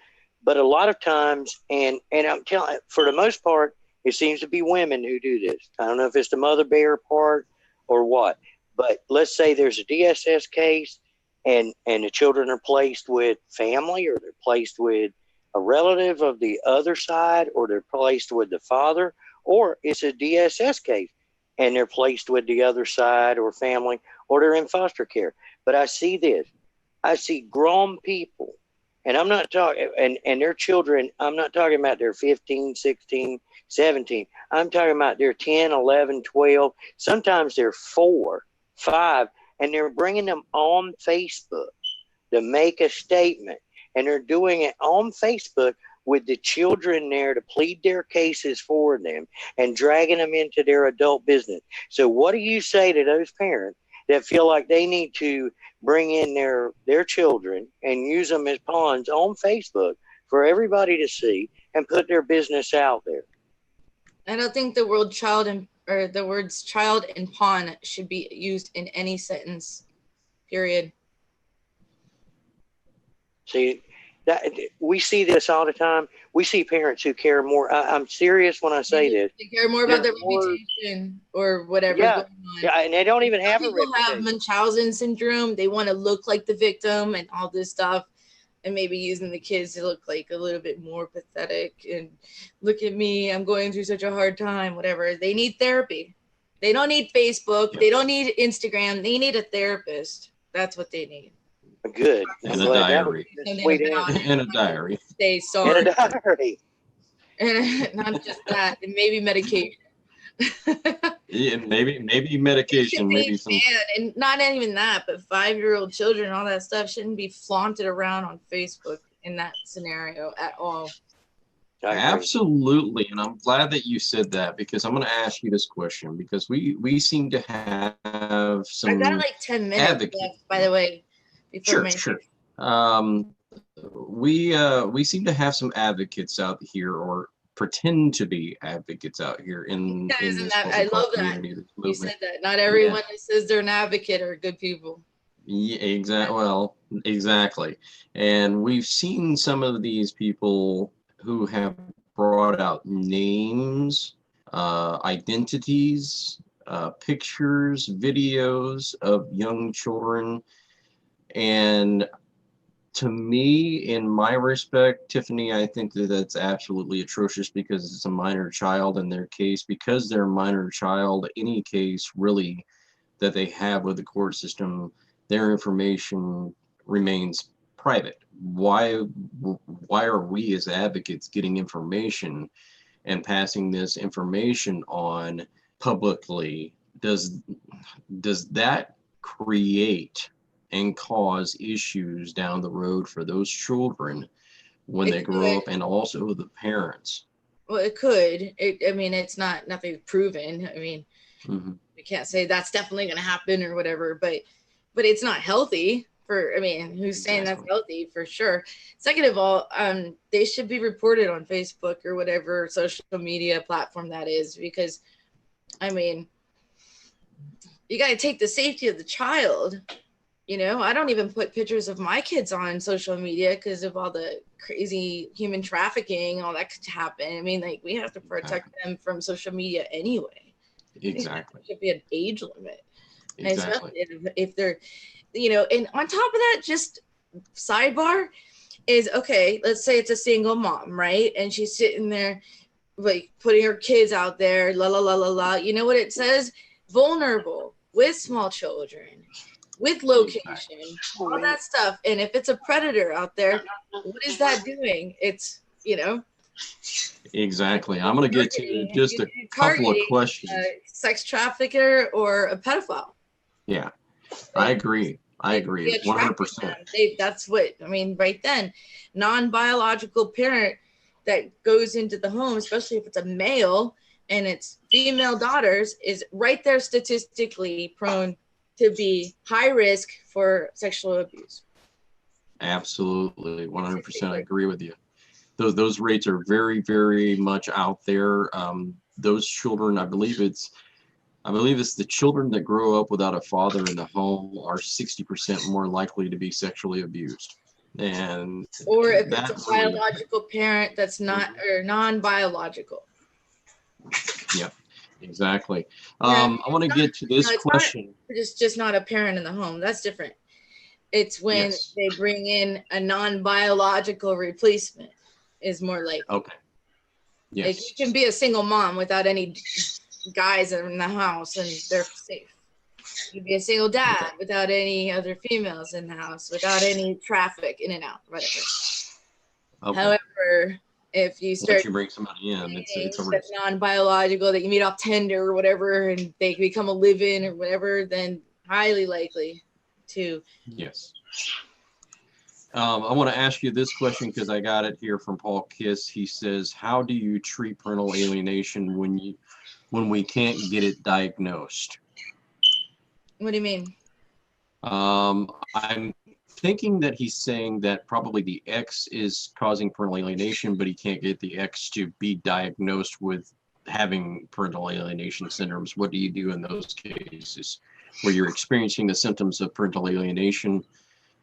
but a lot of times, and I'm telling, for the most part, it seems to be women who do this. I don't know if it's the mother bear part or what, but let's say there's a DSS case, and the children are placed with family, or they're placed with a relative of the other side, or they're placed with the father, or it's a DSS case and they're placed with the other side or family, or they're in foster care. But I see this. I see grown people, and I'm not talking, and their children, I'm not talking about they're 15, 16, 17. I'm talking about they're 10, 11, 12. Sometimes they're 4, 5, and they're bringing them on Facebook to make a statement. And they're doing it on Facebook with the children there to plead their cases for them and dragging them into their adult business. So what do you say to those parents that feel like they need to bring in their children and use them as pawns on Facebook for everybody to see and put their business out there? I don't think the words child and pawn should be used in any sentence, period. See, that we see this all the time. We see parents who care more. I'm serious when I say this. They care more about their reputation or whatever's going on. Yeah, and they don't even have a reputation. People have Munchausen syndrome. They want to look like the victim and all this stuff, and maybe using the kids to look like a little bit more pathetic and look at me, I'm going through such a hard time, whatever. They need therapy. They don't need Facebook. They don't need Instagram. They need a therapist. That's what they need. Good. And a diary. And a diary. Stay sorry. And a diary. And not just that, and maybe medication. Yeah, maybe medication, maybe some. And not even that, but 5-year-old children, all that stuff shouldn't be flaunted around on Facebook in that scenario at all. Absolutely, and I'm glad that you said that, because I'm going to ask you this question, because we seem to have some. I got like 10 minutes left, by the way. Sure. We seem to have some advocates out here, or pretend to be advocates out here in this I love that you said that. Not everyone that says they're an advocate are good people. Yeah, exactly. Well, exactly. And we've seen some of these people who have brought out names, identities, pictures, videos of young children. And to me, in my respect, Tiffany, I think that that's absolutely atrocious because it's a minor child in their case. Because they're a minor child, any case really that they have with the court system, their information remains private. Why are we as advocates getting information and passing this information on publicly? Does that create and cause issues down the road for those children when they It grow could. up, and also the parents? Well, it could. I mean, it's not nothing proven. I mean, Hmm. we can't say that's definitely going to happen or whatever, but it's not healthy for, I mean, who's saying that's Exactly. healthy for sure? Second of all, they should be reported on Facebook or whatever social media platform that is, because I mean, you got to take the safety of the child. I don't even put pictures of my kids on social media because of all the crazy human trafficking, all that could happen. I mean, like, we have to protect them from social media anyway. There Exactly. should be an age limit, and Exactly. especially if they're, and on top of that, just sidebar is, okay, let's say it's a single mom, right? And she's sitting there like putting her kids out there, la la la la la. You know what it says? Vulnerable, with small children, with Exactly. location, all that stuff. And if it's a predator out there, what is that doing? It's, Exactly. I'm going to get to just a couple of targeting a questions. sex trafficker or a pedophile. Yeah, I Like, agree. I it could be agree attracting 100%. them. That's what I mean. Right then, non-biological parent that goes into the home, especially if it's a male and it's female daughters, is right there statistically prone to be high risk for sexual abuse. Absolutely, 100% I Statistically. agree with you. Those rates are very, very much out there. Those children, I believe it's the children that grow up without a father in the home are 60% more likely to be sexually abused. And Or if it's that a really, biological parent that's not, or non-biological. yeah, exactly. Now, I want to get to this it's not question. just not a parent in the home. That's different. It's when Yes. they bring in a non-biological replacement is more likely. Okay. Like, you Yes. can be a single mom without any guys in the house and they're safe. You can be a single Okay. dad without any other females in the house, without any traffic in and out, whatever. Okay. However, if you Once start you bring somebody in, it's dating a that's risk. non-biological, that you meet off Tinder or whatever, and they become a live-in or whatever, then highly likely to. Yes. I want to ask you this question because I got it here from Paul Kiss. He says, "How do you treat parental alienation when we can't get it diagnosed?" What do you mean? I'm thinking that he's saying that probably the X is causing parental alienation, but he can't get the X to be diagnosed with having parental alienation syndromes. What do you do in those cases where you're experiencing the symptoms of parental alienation?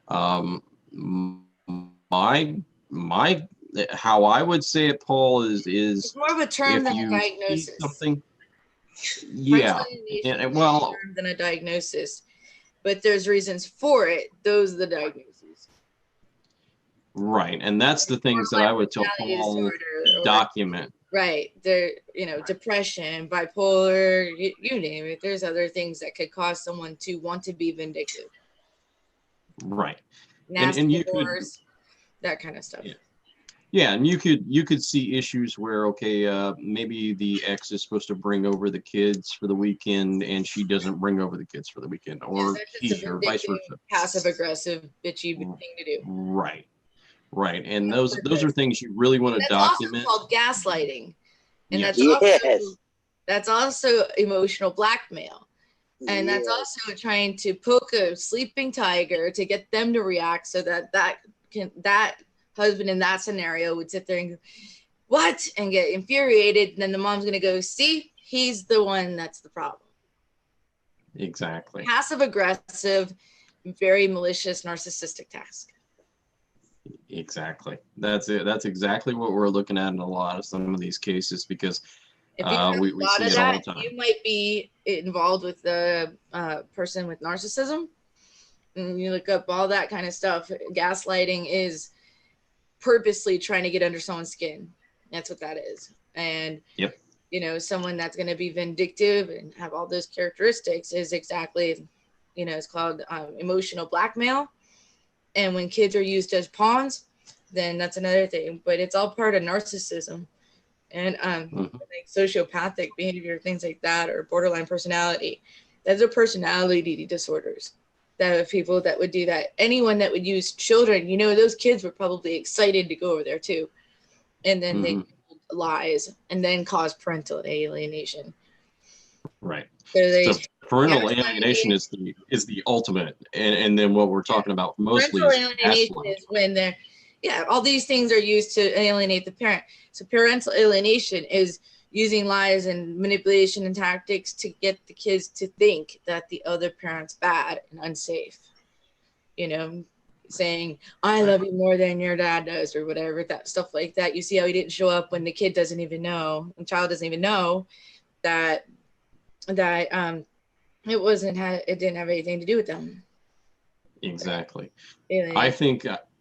Um, my my how I would say it, Paul, It's is more of a term if than a you see diagnosis. something, Parental yeah, alienation is more of well, a term than a diagnosis, but there's reasons for it. Those are the diagnoses. right, and that's the things that I Borderline would tell personality Paul, disorder, or document. right there, depression, bipolar, you name it. There's other things that could cause someone to want to be vindictive, Right, nasty and you could, divorce, that kind of stuff. yeah. Yeah, and you could see issues where, okay, maybe the ex is supposed to bring over the kids for the weekend and she doesn't bring over the kids for the weekend, Yeah, or that's just a he, or vice vindictive, versa. passive aggressive, bitchy thing to do. Right, right, and On those are purpose. things you really want to That's also document. called gaslighting, and Yes. that's also emotional blackmail. And that's Yes. also trying to poke a sleeping tiger to get them to react, so that husband in that scenario would sit there and go, what, and get infuriated. And then the mom's gonna go, see, he's the one that's the problem. Exactly. Passive aggressive, very malicious, narcissistic task. Exactly. That's it. That's exactly what we're looking at in a lot of some of these cases, because If you have we a lot see of it all that, the time. you might be involved with the person with narcissism. And you look up all that kind of stuff. Gaslighting is purposely trying to get under someone's skin. That's what that is. And Yep. you know, someone that's going to be vindictive and have all those characteristics is exactly, you know, it's called emotional blackmail. And when kids are used as pawns, then that's another thing. But it's all part of narcissism and like sociopathic behavior, things like that, or borderline personality. Those are personality disorders. That are people that would do that. Anyone that would use children, you know, those kids were probably excited to go over there too. And then they told lies and then cause parental alienation. Right. So they parental alienation is the ultimate, and then what we're talking about mostly parental is alienation gaslighting. is when they're all these things are used to alienate the parent. So parental alienation is using lies and manipulation and tactics to get the kids to think that the other parent's bad and unsafe. You know, saying, I love you more than your dad does, or whatever, that stuff like that. You see how he didn't show up when the kid doesn't even know, the child doesn't even know that it didn't have anything to do with them. Exactly. Really.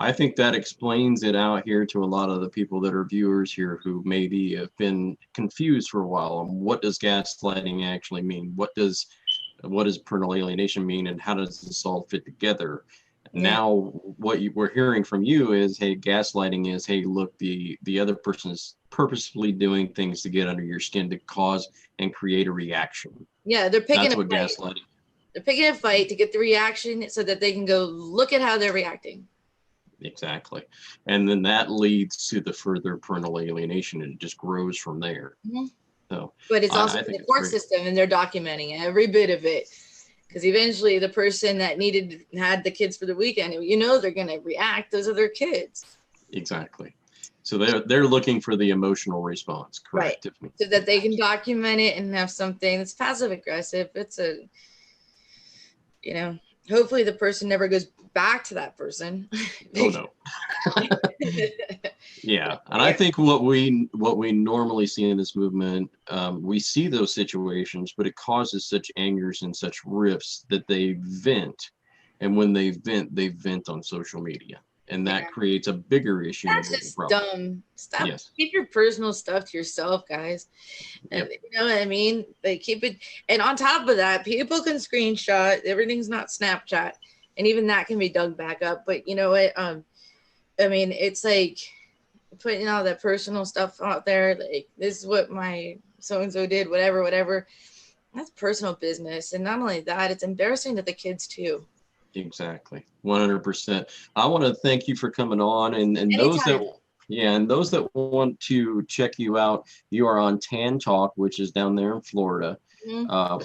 I think that explains it out here to a lot of the people that are viewers here who maybe have been confused for a while on what does gaslighting actually mean? What does parental alienation mean, and how does this all fit together? Now what we're hearing from you is, hey, gaslighting is, hey, look, the other person is purposefully doing things to get under your skin to cause and create a reaction. Yeah, they're picking That's a what fight. gaslighting. They're picking a fight to get the reaction so that they can go look at how they're reacting. Exactly. And then that leads to the further parental alienation, and it just grows from there. So, but it's also I in think the court system, and they're documenting every bit of it. Because eventually the person that had the kids for the weekend, you know, they're going to react. Those are their kids. Exactly. So they're looking for the emotional response, correct, right? Tiffany? So that they can document it and have something that's passive aggressive. It's hopefully the person never goes back to that person. Oh no. Yeah, and I think what we normally see in this movement, we see those situations, but it causes such angers and such rifts that they vent, and when they vent on social media, and that creates a bigger issue. That's just dumb. Stop. Yes. Keep your personal stuff to yourself, guys. And you know what I mean? They keep it. And on top of that, people can screenshot. Everything's not Snapchat, and even that can be dug back up. But you know what? I mean, it's like putting all that personal stuff out there, like this is what my so-and-so did, whatever. That's personal business. And not only that, it's embarrassing to the kids too. Exactly. 100%. I want to thank you for coming on, and those that want to check you out, you are on Tan Talk, which is down there in Florida.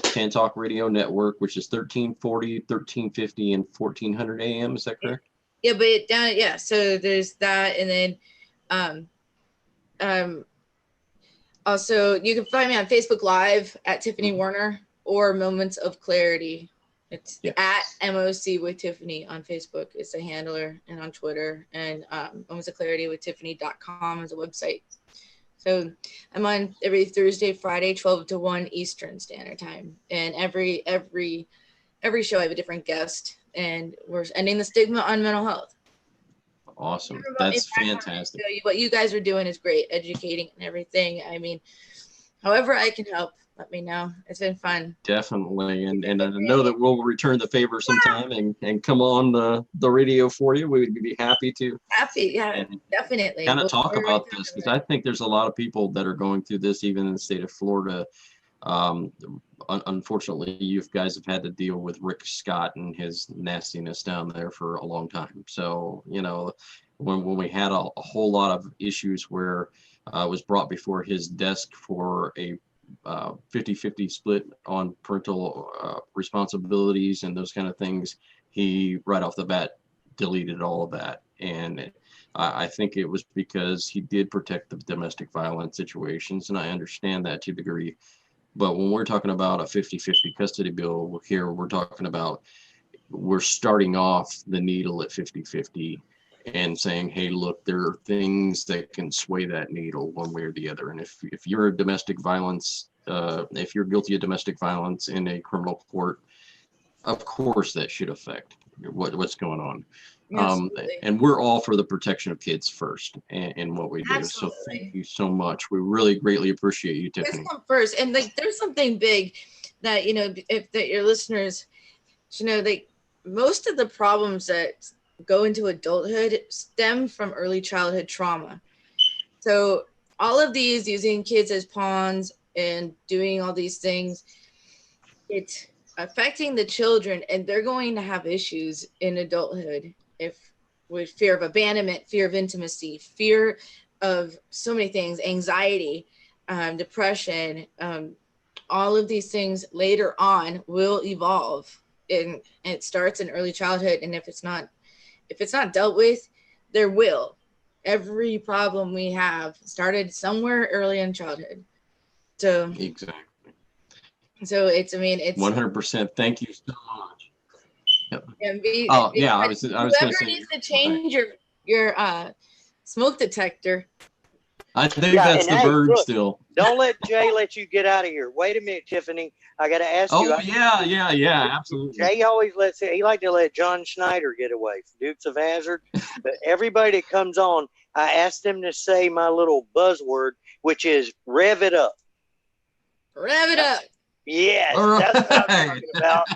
Tan Talk Radio Network, which is 1340, 1350, and 1400 AM. Is that correct? Yeah, but so there's that, and then also you can find me on Facebook Live at Tiffany Werhner or Moments of Clarity. It's at MOC with Tiffany on Facebook. It's a handler, and on Twitter, and Moments of Clarity with Tiffany.com is a website. So I'm on every Thursday, Friday, 12 to 1 Eastern Standard Time, and every show I have a different guest, and we're ending the stigma on mental health. Awesome. That's fantastic. What you guys are doing is great, educating and everything. I mean, however I can help, let me know. It's been fun. Definitely. And I know that we'll return the favor sometime and come on the radio for you. We would be happy to. Definitely. Kind of talk about this, because I think there's a lot of people that are going through this, even in the state of Florida. Unfortunately, you guys have had to deal with Rick Scott and his nastiness down there for a long time. So, you know, when we had a whole lot of issues where it was brought before his desk for a 50-50 split on parental responsibilities and those kind of things, he right off the bat deleted all of that. And I think it was because he did protect the domestic violence situations, and I understand that to a degree. But when we're talking about a 50-50 custody bill here, we're talking about we're starting off the needle at 50-50 and saying, hey, look, there are things that can sway that needle one way or the other. And if you're a domestic violence, if you're guilty of domestic violence in a criminal court, of course that should affect what's going on. And we're all for the protection of kids first in what we do. Absolutely. So thank you so much. We really greatly appreciate you, Tiffany. Let's come first. And like, there's something big that, you know, if that your listeners should know, like most of the problems that go into adulthood stem from early childhood trauma. So all of these using kids as pawns and doing all these things, it's affecting the children, and they're going to have issues in adulthood with fear of abandonment, fear of intimacy, fear of so many things, anxiety, depression, all of these things later on will evolve, and it starts in early childhood. And if it's not dealt with, there will. Every problem we have started somewhere early in childhood. So exactly. So it's 100%. Thank you so much. Yep. I was whoever going to say, needs to change your smoke detector. I think that's the bird still. Don't let Jay let you get out of here. Wait a minute, Tiffany. I got to ask you. Oh, yeah, absolutely. Jay always he like to let John Schneider get away from Dukes of Hazzard. But everybody that comes on, I asked them to say my little buzzword, which is rev it up. Rev it up. Yes, right. That's what I'm talking about.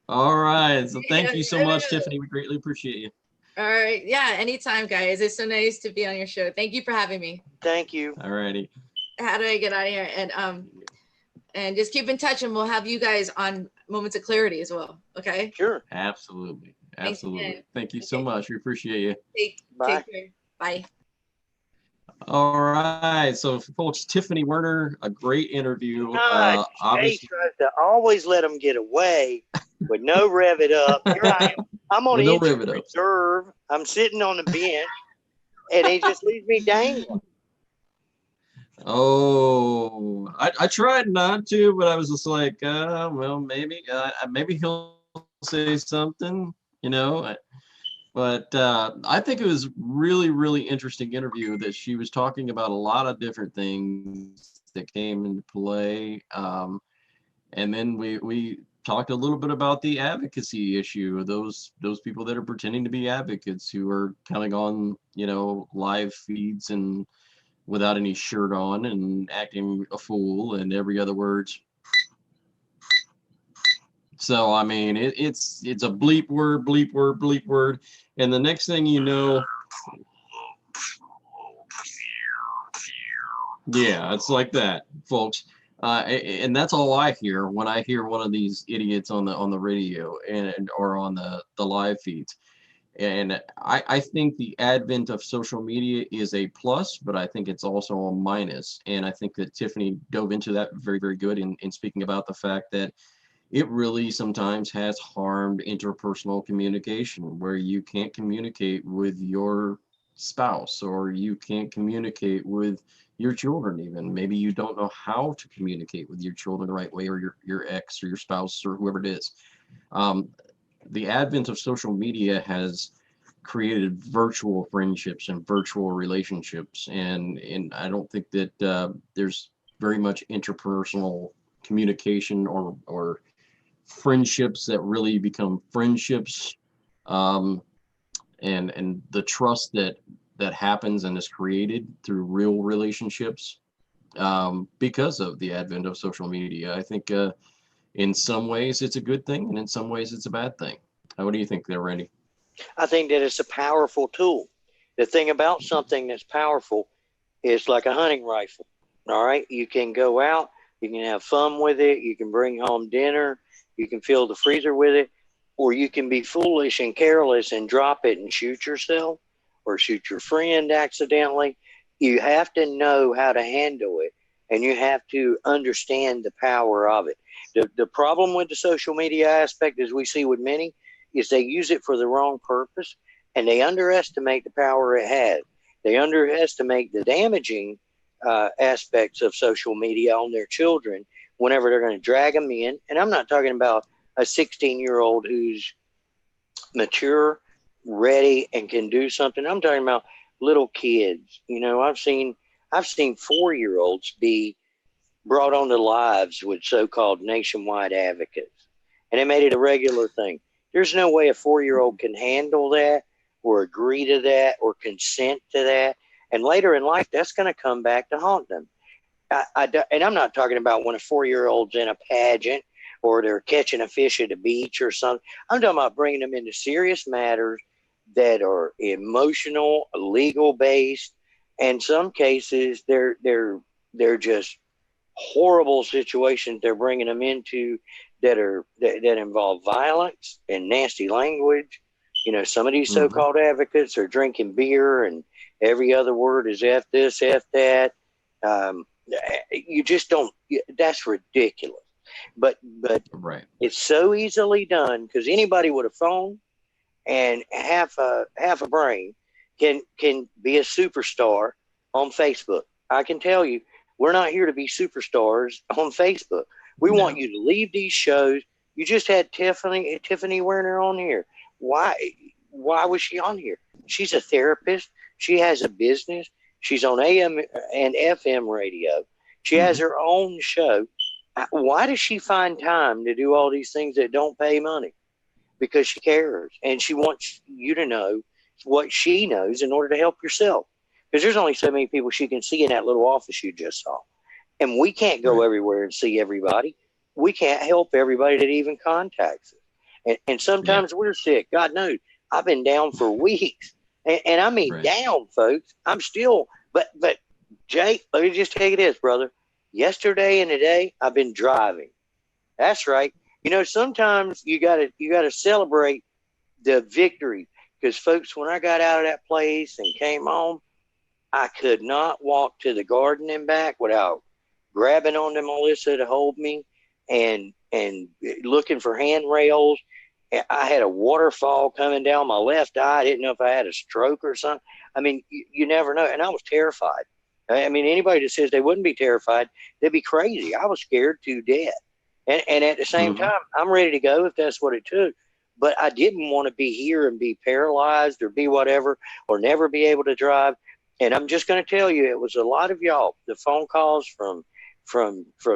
All right. So thank you so much, Tiffany. We greatly appreciate you. All right. Yeah, anytime, guys. It's so nice to be on your show. Thank you for having me. Thank you. All righty. How do I get out of here? And just keep in touch, and we'll have you guys on Moments of Clarity as well. Okay? Sure. Absolutely. Thank you so much. We appreciate you. Take care. Bye. All right. So, folks, Tiffany Werhner, a great interview. Jay tries to always let them get away with no rev it up. Here I am. I'm on injured reserve. I'm sitting on the bench, and he just leaves me dangling. Oh, I tried not to, but I was just like, well, maybe he'll say something, you know. But I think it was really, really interesting interview that she was talking about a lot of different things that came into play. And then we talked a little bit about the advocacy issue, those people that are pretending to be advocates who are coming on, you know, live feeds and without any shirt on and acting a fool and every other words. So, I mean, it's a bleep word, bleep word, bleep word. And the next thing you know, yeah, it's like that, folks. And that's all I hear when I hear one of these idiots on the radio or on the live feeds. And I think the advent of social media is a plus, but I think it's also a minus. And I think that Tiffany dove into that very, very good in speaking about the fact that it really sometimes has harmed interpersonal communication, where you can't communicate with your spouse, or you can't communicate with your children even. Maybe you don't know how to communicate with your children the right way, or your ex or your spouse or whoever it is. The advent of social media has created virtual friendships and virtual relationships, and I don't think that there's very much interpersonal communication or friendships that really become friendships, and the trust that happens and is created through real relationships because of the advent of social media. I think in some ways it's a good thing, and in some ways it's a bad thing. What do you think there, Randy? I think that it's a powerful tool. The thing about something that's powerful is like a hunting rifle. All right, you can go out, you can have fun with it, you can bring home dinner, you can fill the freezer with it, or you can be foolish and careless and drop it and shoot yourself or shoot your friend accidentally. You have to know how to handle it, and you have to understand the power of it. The problem with the social media aspect, as we see with many, is they use it for the wrong purpose, and they underestimate the power it has. They underestimate the damaging aspects of social media on their children whenever they're going to drag them in. And I'm not talking about a 16-year-old who's mature, ready, and can do something. I'm talking about little kids. You know, I've seen 4-year-olds be brought onto lives with so-called nationwide advocates, and they made it a regular thing. There's no way a 4-year-old can handle that or agree to that or consent to that. And later in life, that's going to come back to haunt them. And I'm not talking about when a 4-year-old's in a pageant or they're catching a fish at a beach or something. I'm talking about bringing them into serious matters that are emotional, legal based, and some cases they're just horrible situations they're bringing them into that involve violence and nasty language. You know, some of these so-called advocates are drinking beer and every other word is F this, F that. You just don't, that's ridiculous. But right. It's so easily done because anybody with a phone and half a brain can be a superstar on Facebook. I can tell you, we're not here to be superstars on Facebook. We want you to leave these shows. You just had Tiffany Werhner on here. Why was she on here? She's a therapist. She has a business. She's on AM and FM radio. She has her own show. Why does she find time to do all these things that don't pay money? Because she cares and she wants you to know what she knows in order to help yourself. Because there's only so many people she can see in that little office you just saw. And we can't go everywhere and see everybody. We can't help everybody that even contacts us. And sometimes we're sick. God knows. I've been down for weeks. And I mean down, folks. I'm still, but Jake, let me just take it this, brother. Yesterday and today, I've been driving. That's right. You know, sometimes you gotta celebrate the victory. Because folks, when I got out of that place and came home, I could not walk to the garden and back without grabbing onto Melissa to hold me and looking for handrails. I had a waterfall coming down my left eye. I didn't know if I had a stroke or something. I mean, you never know. And I was terrified. I mean, anybody that says they wouldn't be terrified, they'd be crazy. I was scared to death. And at the same time, I'm ready to go if that's what it took. But I didn't want to be here and be paralyzed or be whatever or never be able to drive. And I'm just going to tell you, it was a lot of y'all. The phone calls from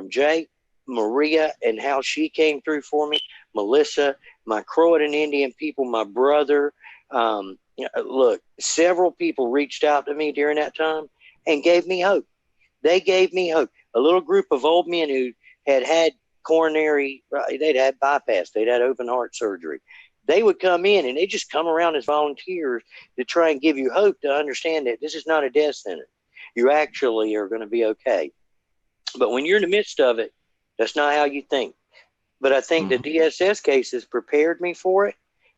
Jake, Maria, and how she came through for me, Melissa, my Croatan Indian people, my brother. Look, several people reached out to me during that time and gave me hope. They gave me hope. A little group of old men who had coronary, they'd had bypass, they'd had open heart surgery. They would come in and they just come around as volunteers to try and give you hope to understand that this is not a death sentence. You actually are going to be okay. But when you're in the midst of it, that's not how you think. But I think the DSS cases prepared me for it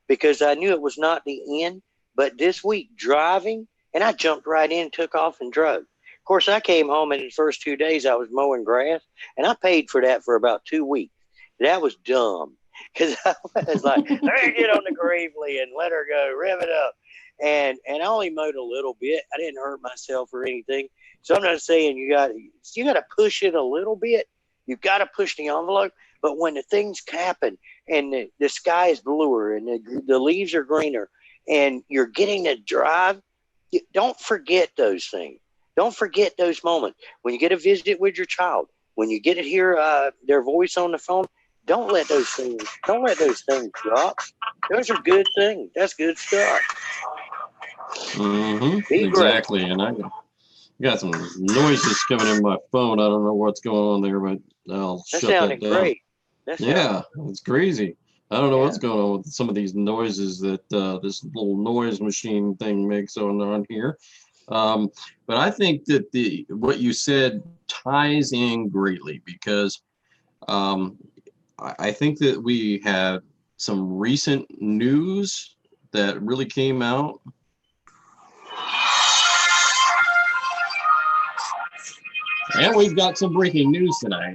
because I knew it was not the end. But this week driving, and I jumped right in, took off and drove. Of course, I came home and the first 2 days I was mowing grass and I paid for that for about 2 weeks. That was dumb because I was like, let me get on the Gravely and let her go, rev it up. And I only mowed a little bit. I didn't hurt myself or anything. So I'm not saying you got to push it a little bit. You've got to push the envelope. But when the things happen and the sky is bluer and the leaves are greener and you're getting to drive, don't forget those things. Don't forget those moments. When you get a visit with your child, when you get to hear their voice on the phone, don't let those things drop. Those are good things. That's good stuff. Exactly. And I got some noises coming in my phone. I don't know what's going on there, but I'll shut that down. Great. It's crazy. I don't know what's going on with some of these noises that this little noise machine thing makes on here. But I think that what you said ties in greatly because I think that we had some recent news that really came out. And we've got some breaking news tonight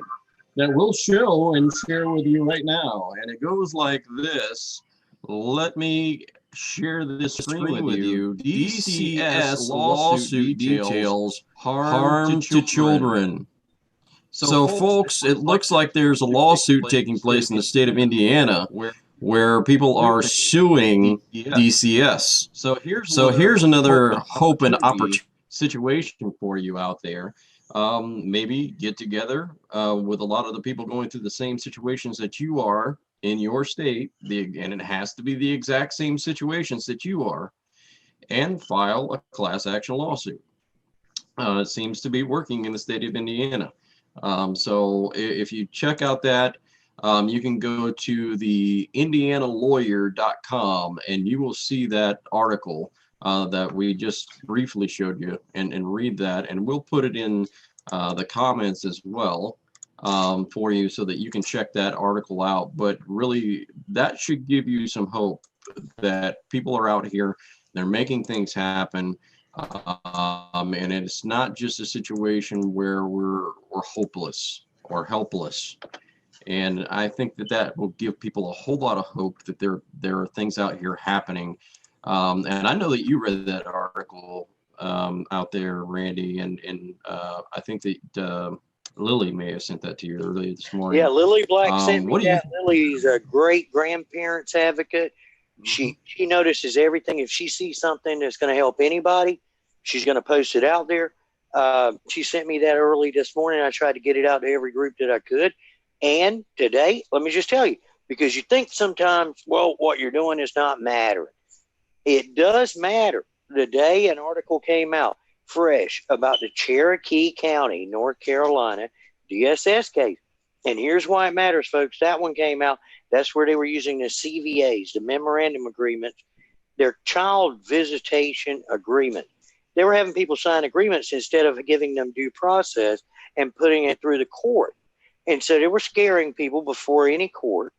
that we'll show and share with you right now. And it goes like this. Let me share this screen with you. DCS lawsuit details harm to children. So, folks, it looks like there's a lawsuit taking place in the state of Indiana where people are suing DCS. So here's another hope and opportunity situation for you out there. Maybe get together with a lot of the people going through the same situations that you are in your state, and it has to be the exact same situations that you are, and file a class action lawsuit. It seems to be working in the state of Indiana. So if you check out that, you can go to the indianalawyer.com and you will see that article that we just briefly showed you, and read that, and we'll put it in the comments as well for you so that you can check that article out. But really, that should give you some hope that people are out here, they're making things happen. And it's not just a situation where we're hopeless or helpless. And I think that will give people a whole lot of hope that there are things out here happening. And I know that you read that article out there, Randy, and I think that Lily may have sent that to you earlier this morning. Yeah, Lily Black sent me that. Lily's a great grandparents advocate. She notices everything. If she sees something that's going to help anybody, she's going to post it out there. She sent me that early this morning. I tried to get it out to every group that I could. And today, let me just tell you, because you think sometimes, well, what you're doing is not mattering. It does matter. Today, an article came out fresh about the Cherokee County, North Carolina DSS case. And here's why it matters, folks. That one came out. That's where they were using the CVAs, the memorandum agreements, their child visitation agreement. They were having people sign agreements instead of giving them due process and putting it through the court. And so they were scaring people before any court,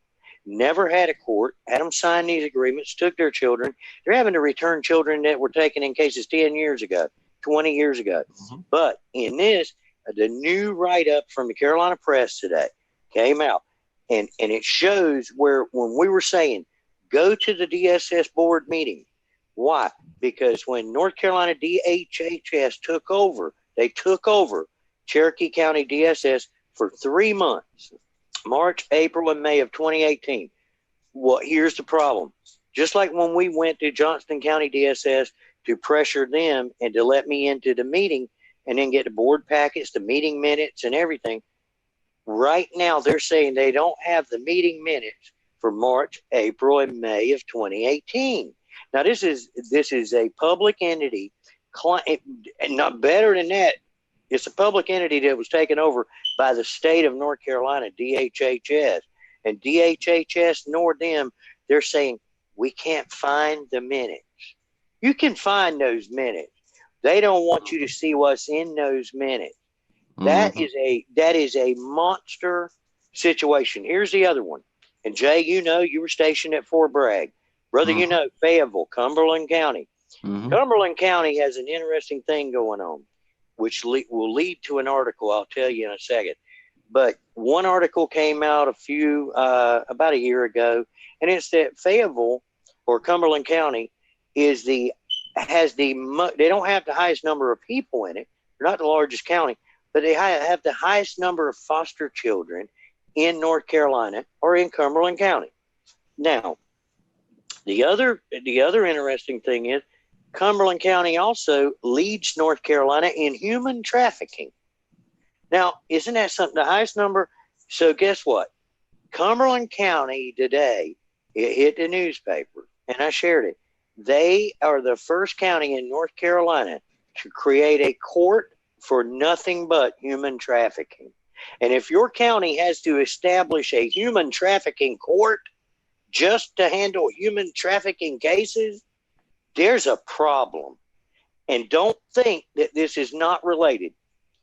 never had a court, had them sign these agreements, took their children. They're having to return children that were taken in cases 10 years ago, 20 years ago. But in this, the new write-up from the Carolina Press today came out, and it shows where when we were saying, go to the DSS board meeting. Why? Because when North Carolina DHHS took over, they took over Cherokee County DSS for 3 months, March, April, and May of 2018. Well, here's the problem. Just like when we went to Johnston County DSS to pressure them and to let me into the meeting and then get the board packets, the meeting minutes, and everything, right now they're saying they don't have the meeting minutes for March, April, and May of 2018. Now, this is a public entity, and not better than that. It's a public entity that was taken over by the state of North Carolina, DHHS. And DHHS nor them, they're saying, we can't find the minutes. You can find those minutes. They don't want you to see what's in those minutes. That is a monster situation. Here's the other one. And Jay, you know, you were stationed at Fort Bragg. Brother, you know, Fayetteville, Cumberland County. Cumberland County has an interesting thing going on, which will lead to an article I'll tell you in a second. But one article came out about a year ago, and it's that Fayetteville or Cumberland County they don't have the highest number of people in it. They're not the largest county, but they have the highest number of foster children in North Carolina or in Cumberland County. Now, the other interesting thing is Cumberland County also leads North Carolina in human trafficking. Now, isn't that something? The highest number? So guess what? Cumberland County today, it hit the newspaper, and I shared it. They are the first county in North Carolina to create a court for nothing but human trafficking. And if your county has to establish a human trafficking court just to handle human trafficking cases, there's a problem. And don't think that this is not related.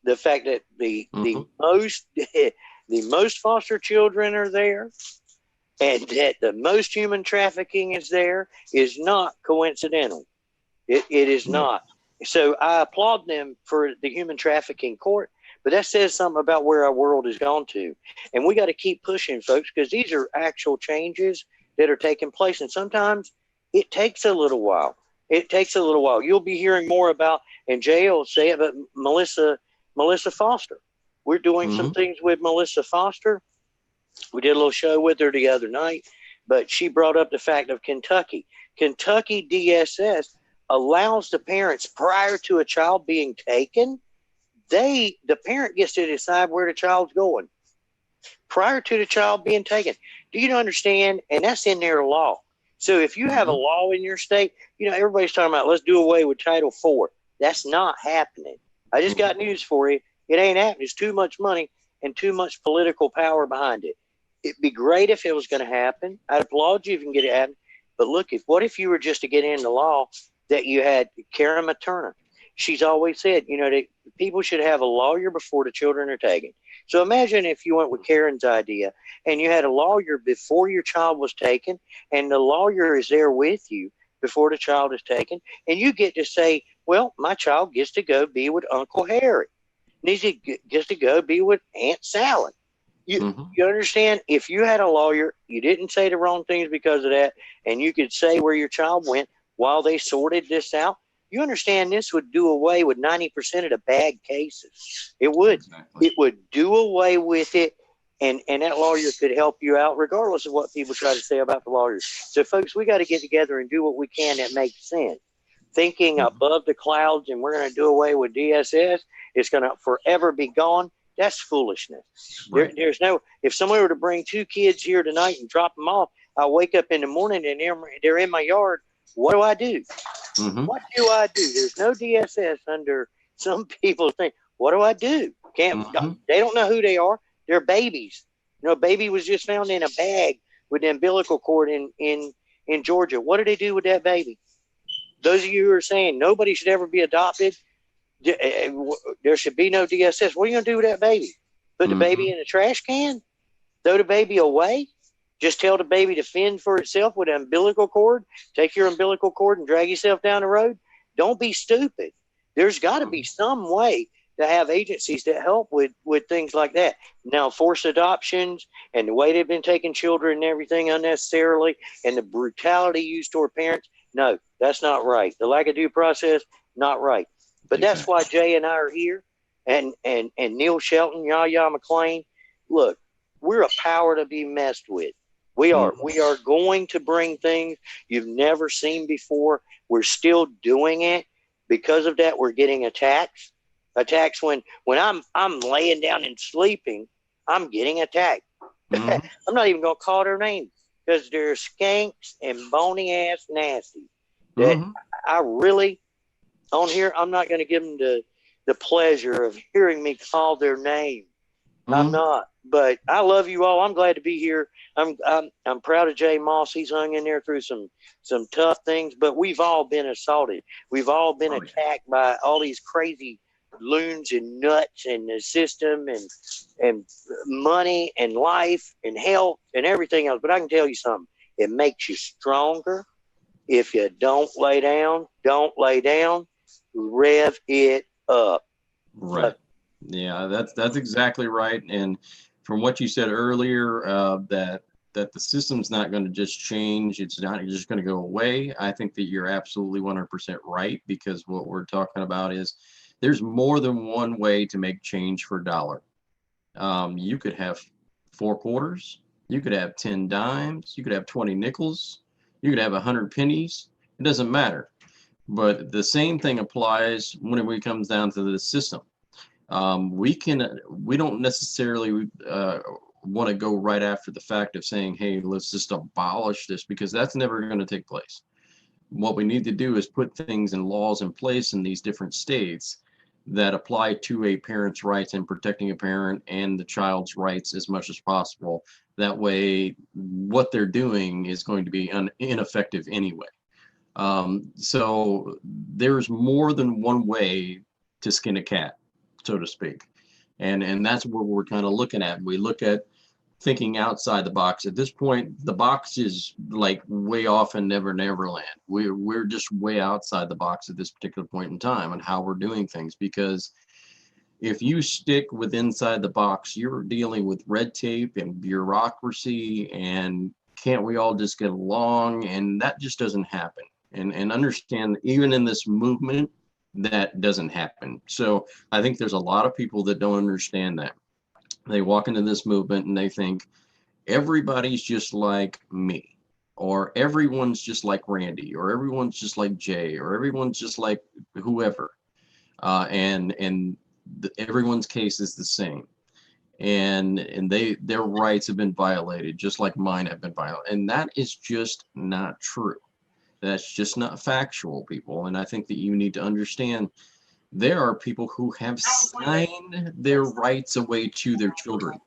The fact that the most foster children are there and that the most human trafficking is there is not coincidental. It is not. So I applaud them for the human trafficking court, but that says something about where our world has gone to. And we got to keep pushing, folks, because these are actual changes that are taking place. And sometimes it takes a little while. You'll be hearing more about, and Jay will say it, but Melissa Foster. We're doing some things with Melissa Foster. We did a little show with her the other night, but she brought up the fact of Kentucky. Kentucky DSS allows the parents, prior to a child being taken, the parent gets to decide where the child's going prior to the child being taken. Do you understand? And that's in their law. So if you have a law in your state, everybody's talking about, let's do away with Title IV. That's not happening. I just got news for you. It ain't happening. It's too much money and too much political power behind it. It'd be great if it was going to happen. I'd applaud you if you can get it happen. But look, what if you were just to get in the law that you had Karen Materna? She's always said, that people should have a lawyer before the children are taken. So imagine if you went with Karen's idea and you had a lawyer before your child was taken, and the lawyer is there with you before the child is taken, and you get to say, well, my child gets to go be with Uncle Harry. Gets to go be with Aunt Sally. You understand? If you had a lawyer, you didn't say the wrong things because of that, and you could say where your child went while they sorted this out, you understand this would do away with 90% of the bad cases. It would. Exactly. It would do away with it, and that lawyer could help you out regardless of what people try to say about the lawyers. So, folks, we got to get together and do what we can that makes sense. Thinking above the clouds and we're going to do away with DSS, it's going to forever be gone. That's foolishness. Right. There's no, if somebody were to bring 2 kids here tonight and drop them off, I'll wake up in the morning and they're in my yard. What do I do? What do I do? There's no DSS under some people's thing. What do I do? They don't know who they are. They're babies. A baby was just found in a bag with the umbilical cord in Georgia. What do they do with that baby? Those of you who are saying nobody should ever be adopted, there should be no DSS. What are you going to do with that baby? Put the baby in a trash can? Throw the baby away? Just tell the baby to fend for itself with an umbilical cord? Take your umbilical cord and drag yourself down the road? Don't be stupid. There's got to be some way to have agencies that help with things like that. Now, forced adoptions and the way they've been taking children and everything unnecessarily and the brutality used toward parents, no, that's not right. The lack of due process, not right. But that's why Jay and I are here, and Neil Shelton, Yahya McClain. Look, we're a power to be messed with. We are. We are going to bring things you've never seen before. We're still doing it. Because of that, we're getting attacks. Attacks when I'm laying down and sleeping, I'm getting attacked. I'm not even going to call their names because they're skanks and bony ass nasty. That I really, on here, I'm not going to give them the pleasure of hearing me call their name. I'm not. But I love you all. I'm glad to be here. I'm proud of Jay Moss. He's hung in there through some tough things, but we've all been assaulted. We've all been attacked by all these crazy loons and nuts in the system and money and life and health and everything else. But I can tell you something. It makes you stronger. If you don't lay down, rev it up. Right. Yeah, that's exactly right. And from what you said earlier, that the system's not going to just change, it's not just going to go away. I think that you're absolutely 100% right, because what we're talking about is there's more than one way to make change for a dollar. You could have 4 quarters, you could have 10 dimes, you could have 20 nickels, you could have 100 pennies. It doesn't matter. But the same thing applies when it comes down to the system. We don't necessarily want to go right after the fact of saying, hey, let's just abolish this, because that's never going to take place. What we need to do is put things and laws in place in these different states that apply to a parent's rights and protecting a parent and the child's rights as much as possible. That way, what they're doing is going to be ineffective anyway. So there's more than one way to skin a cat, so to speak. And that's what we're kind of looking at. We look at thinking outside the box. At this point, the box is like way off in Never Land. We're just way outside the box at this particular point in time and how we're doing things, because if you stick with inside the box, you're dealing with red tape and bureaucracy and can't we all just get along? And that just doesn't happen. And understand, even in this movement, that doesn't happen. So I think there's a lot of people that don't understand that. They walk into this movement and they think everybody's just like me, or everyone's just like Randy, or everyone's just like Jay, or everyone's just like whoever, and everyone's case is the same, and their rights have been violated just like mine have been violated, and that is just not true. That's just not factual, people. And I think that you need to understand there are people who have signed their rights away to their children,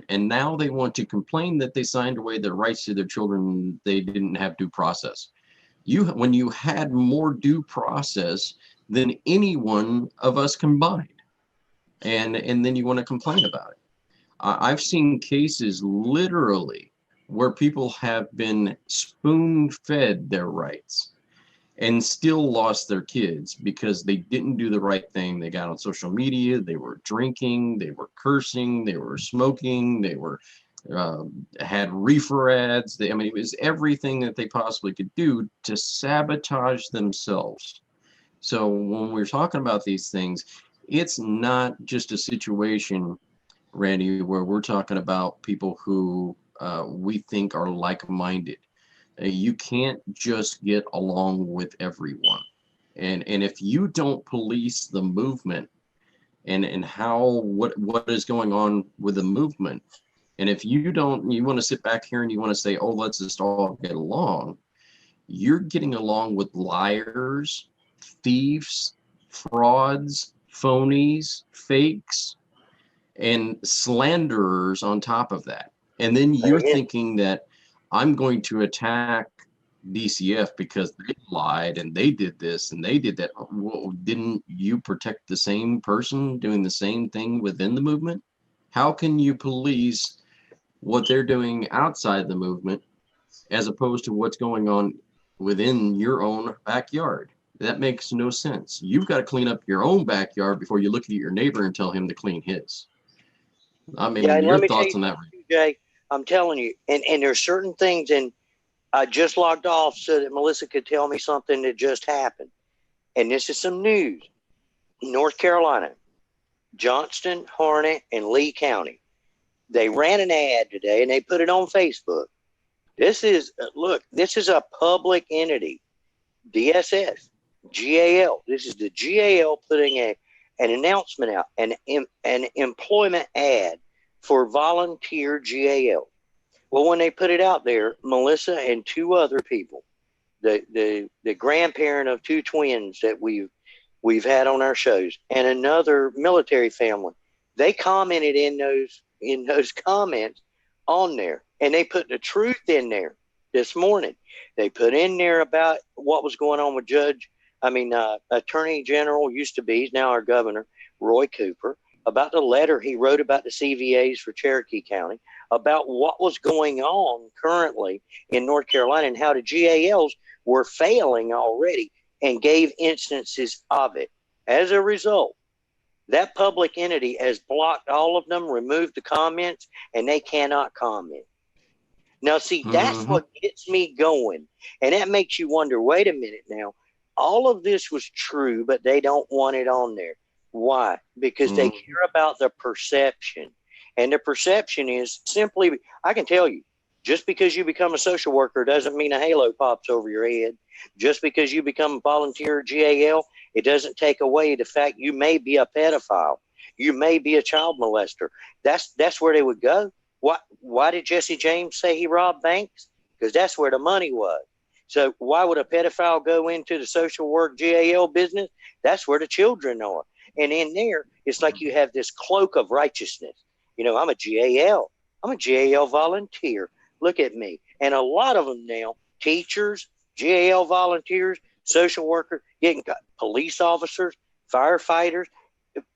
and now they want to complain that they signed away their rights to their children. They didn't have due process. When you had more due process than any one of us combined, and then you want to complain about it. I've seen cases literally where people have been spoon-fed their rights and still lost their kids because they didn't do the right thing. They got on social media, they were drinking, they were cursing, they were smoking, they were had reefer ads. I mean, it was everything that they possibly could do to sabotage themselves. So when we're talking about these things, it's not just a situation, Randy, where we're talking about people who we think are like-minded. You can't just get along with everyone. And if you don't police the movement and how what is going on with the movement, and if you want to sit back here and you want to say, oh, let's just all get along, you're getting along with liars, thieves, frauds, phonies, fakes, and slanderers on top of that. And then you're thinking that I'm going to attack DCF because they lied and they did this and they did that. Well, didn't you protect the same person doing the same thing within the movement? How can you police what they're doing outside the movement as opposed to what's going on within your own backyard? That makes no sense. You've got to clean up your own backyard before you look at your neighbor and tell him to clean his. I mean, yeah, your thoughts on that? Jay, I'm telling you, and there's certain things, and I just logged off so that Melissa could tell me something that just happened. And this is some news. North Carolina, Johnston, Harnett, and Lee County. They ran an ad today and they put it on Facebook. This is a public entity, DSS, GAL. This is the GAL putting an announcement out, an employment ad for volunteer GAL. Well, when they put it out there, Melissa and two other people, the grandparent of two twins that we've had on our shows, and another military family, they commented in those comments on there, and they put the truth in there this morning. They put in there about what was going on with Attorney General used to be, he's now our governor, Roy Cooper, about the letter he wrote about the CVAs for Cherokee County, about what was going on currently in North Carolina and how the GALs were failing already, and gave instances of it. As a result, that public entity has blocked all of them, removed the comments, and they cannot comment. Now, see, that's what gets me going. And that makes you wonder, wait a minute now, all of this was true, but they don't want it on there. Why? Because they care about the perception. And the perception is simply, I can tell you, just because you become a social worker doesn't mean a halo pops over your head. Just because you become a volunteer GAL, it doesn't take away the fact you may be a pedophile. You may be a child molester. That's where they would go. Why did Jesse James say he robbed banks? Because that's where the money was. So why would a pedophile go into the social work GAL business? That's where the children are. And in there, it's like you have this cloak of righteousness. You know, I'm a GAL. I'm a GAL volunteer. Look at me. And a lot of them now, teachers, GAL volunteers, social workers, getting police officers, firefighters,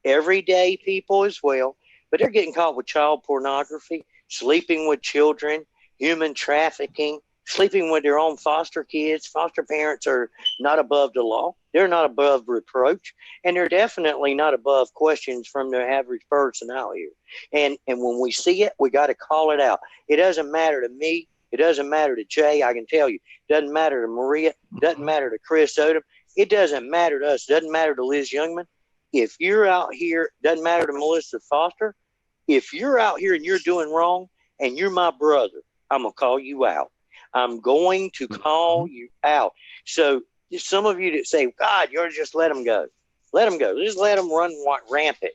everyday people as well. But they're getting caught with child pornography, sleeping with children, human trafficking, sleeping with their own foster kids. Foster parents are not above the law. They're not above reproach. And they're definitely not above questions from the average person out here. And when we see it, we got to call it out. It doesn't matter to me. It doesn't matter to Jay. I can tell you. It doesn't matter to Maria. It doesn't matter to Chris Odom. It doesn't matter to us. It doesn't matter to Liz Youngman. If you're out here, doesn't matter to Melissa Foster. If you're out here and you're doing wrong and you're my brother, I'm going to call you out. I'm going to call you out. So some of you that say, God, you're just let them go. Let them go. Just let them run rampant.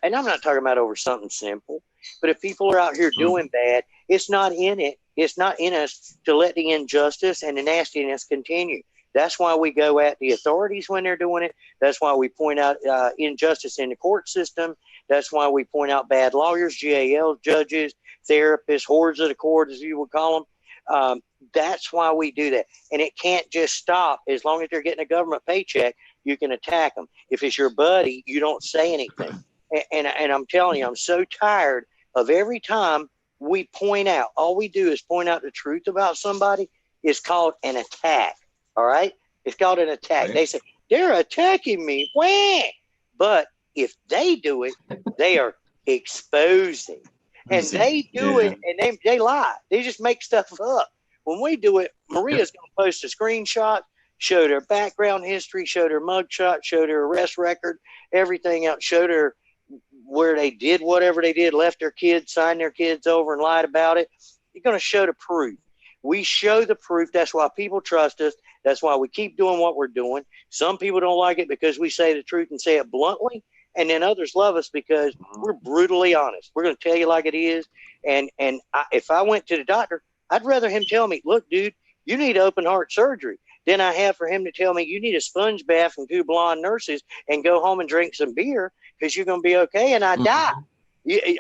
And I'm not talking about over something simple, but if people are out here doing bad, it's not in it. It's not in us to let the injustice and the nastiness continue. That's why we go at the authorities when they're doing it. That's why we point out injustice in the court system. That's why we point out bad lawyers, GAL, judges, therapists, whores of the court, as you would call them. That's why we do that. And it can't just stop. As long as they're getting a government paycheck, you can attack them. If it's your buddy, you don't say anything. And I'm telling you, I'm so tired of every time we point out, all we do is point out the truth about somebody. It's called an attack. All right? It's called an attack. Right. They say, they're attacking me. Wah! But if they do it, they are exposing. And they do it, and they lie. They just make stuff up. When we do it, Maria's going to post a screenshot, showed her background history, showed her mugshot, showed her arrest record, everything else, showed her where they did whatever they did, left their kids, signed their kids over and lied about it. You're going to show the proof. We show the proof. That's why people trust us. That's why we keep doing what we're doing. Some people don't like it because we say the truth and say it bluntly. And then others love us because we're brutally honest. We're going to tell you like it is. And if I went to the doctor, I'd rather him tell me, look, dude, you need open heart surgery than I have for him to tell me you need a sponge bath from 2 blonde nurses and go home and drink some beer because you're going to be okay. And I die.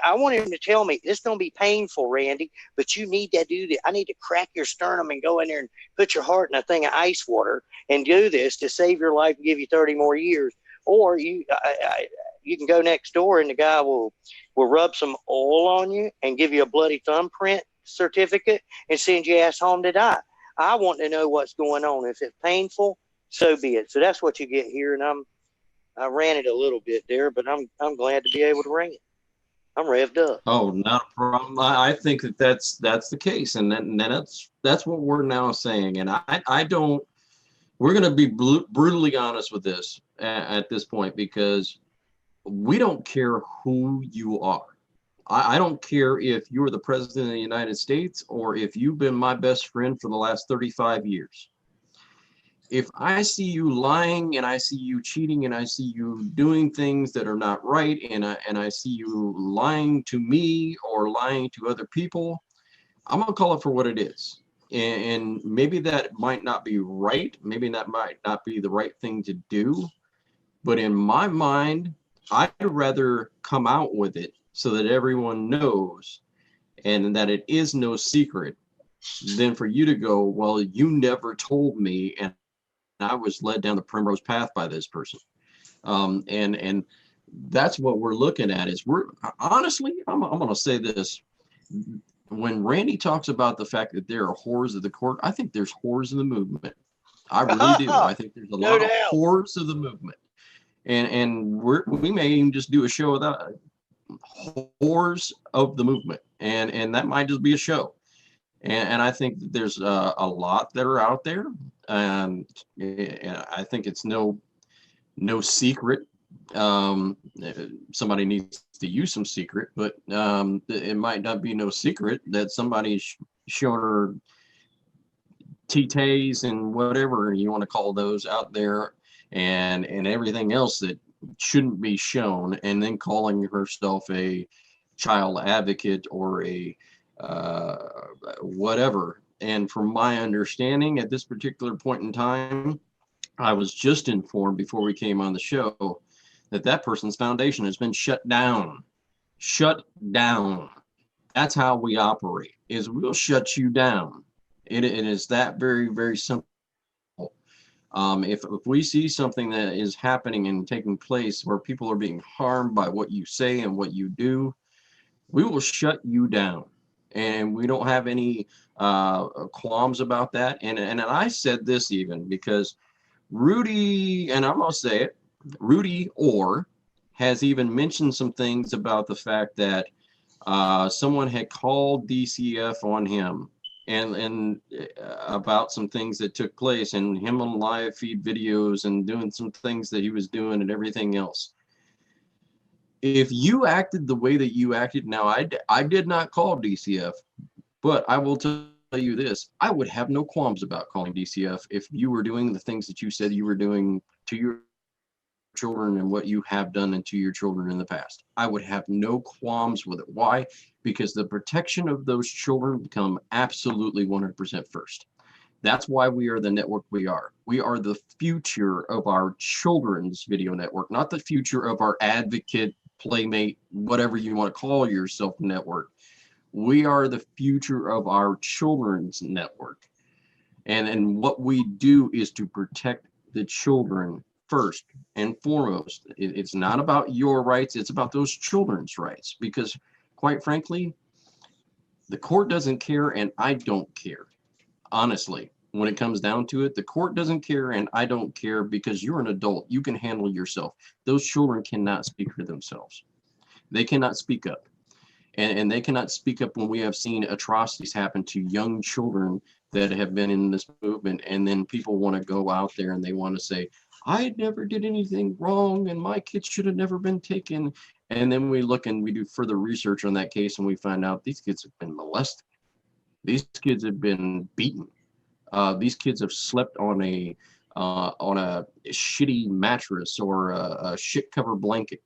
I want him to tell me it's going to be painful, Randy, but you need to do that. I need to crack your sternum and go in there and put your heart in a thing of ice water and do this to save your life and give you 30 more years. Or you can go next door and the guy will rub some oil on you and give you a bloody thumbprint certificate and send your ass home to die. I want to know what's going on. If it's painful, so be it. So that's what you get here. And I ran it a little bit there, but I'm glad to be able to ring it. I'm revved up. Oh, not a problem. I think that's the case, and then that's what we're now saying. And I don't. We're going to be brutally honest with this at this point because we don't care who you are. I don't care if you're the president of the United States or if you've been my best friend for the last 35 years. If I see you lying and I see you cheating and I see you doing things that are not right and I see you lying to me or lying to other people, I'm going to call it for what it is. And maybe that might not be right. Maybe that might not be the right thing to do. But in my mind, I'd rather come out with it so that everyone knows and that it is no secret than for you to go, well, you never told me and I was led down the primrose path by this person. And that's what we're looking at is honestly, I'm going to say this. When Randy talks about the fact that there are whores of the court, I think there's whores in the movement. I really do. I think there's a lot of whores of the movement. And we may even just do a show about whores of the movement. And that might just be a show. And I think that there's a lot that are out there. And I think it's no secret. Somebody needs to use some secret, but it might not be no secret that somebody's showing her titties and whatever you want to call those out there and everything else that shouldn't be shown, and then calling herself a child advocate or a whatever. And from my understanding at this particular point in time, I was just informed before we came on the show that person's foundation has been shut down. Shut down. That's how we operate, is we'll shut you down. It is that very, very simple. If we see something that is happening and taking place where people are being harmed by what you say and what you do, we will shut you down. And we don't have any qualms about that. And I said this even because Rudy, and I'm going to say it, Rudy Orr has even mentioned some things about the fact that someone had called DCF on him and about some things that took place, and him on live feed videos and doing some things that he was doing and everything else. If you acted the way that you acted, now I did not call DCF, but I will tell you this, I would have no qualms about calling DCF if you were doing the things that you said you were doing to your children and what you have done and to your children in the past. I would have no qualms with it. Why? Because the protection of those children come absolutely 100% first. That's why we are the network we are. We are the future of our children's video network, not the future of our advocate, playmate, whatever you want to call yourself network. We are the future of our children's network. And what we do is to protect the children first and foremost. It's not about your rights, it's about those children's rights. Because quite frankly, the court doesn't care and I don't care. Honestly, when it comes down to it, the court doesn't care and I don't care because you're an adult. You can handle yourself. Those children cannot speak for themselves. They cannot speak up. And they cannot speak up when we have seen atrocities happen to young children that have been in this movement. And then people want to go out there and they want to say, I never did anything wrong and my kids should have never been taken. And then we look and we do further research on that case and we find out these kids have been molested. These kids have been beaten. These kids have slept on a shitty mattress or a shit cover blanket.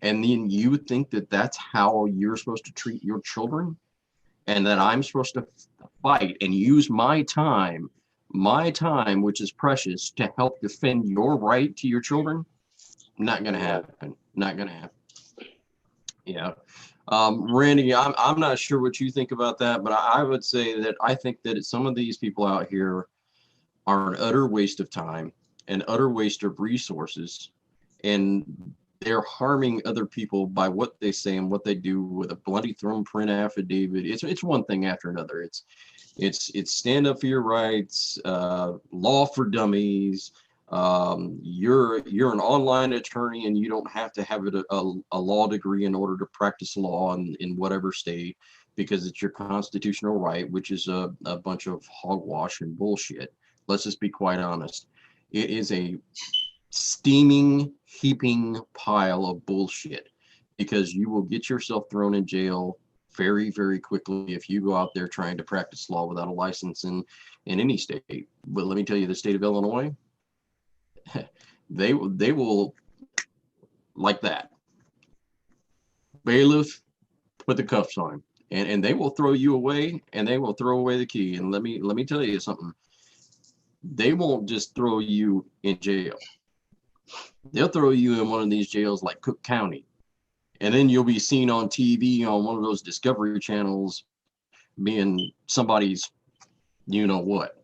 And then you think that that's how you're supposed to treat your children, and that I'm supposed to fight and use my time, which is precious, to help defend your right to your children? Not going to happen. Not going to happen. Yeah. Randy, I'm not sure what you think about that, but I would say that I think that some of these people out here are an utter waste of time, an utter waste of resources, and they're harming other people by what they say and what they do with a bloody thumbprint affidavit. It's one thing after another. It's stand up for your rights, law for dummies. You're an online attorney and you don't have to have a law degree in order to practice law in whatever state, because it's your constitutional right, which is a bunch of hogwash and bullshit. Let's just be quite honest. It is a steaming, heaping pile of bullshit, because you will get yourself thrown in jail very, very quickly if you go out there trying to practice law without a license in any state. But let me tell you, the state of Illinois, they will like that. Bailiff, put the cuffs on him, and they will throw you away, and they will throw away the key. And let me tell you something. They won't just throw you in jail. They'll throw you in one of these jails like Cook County, and then you'll be seen on TV on one of those Discovery channels being somebody's, you know what,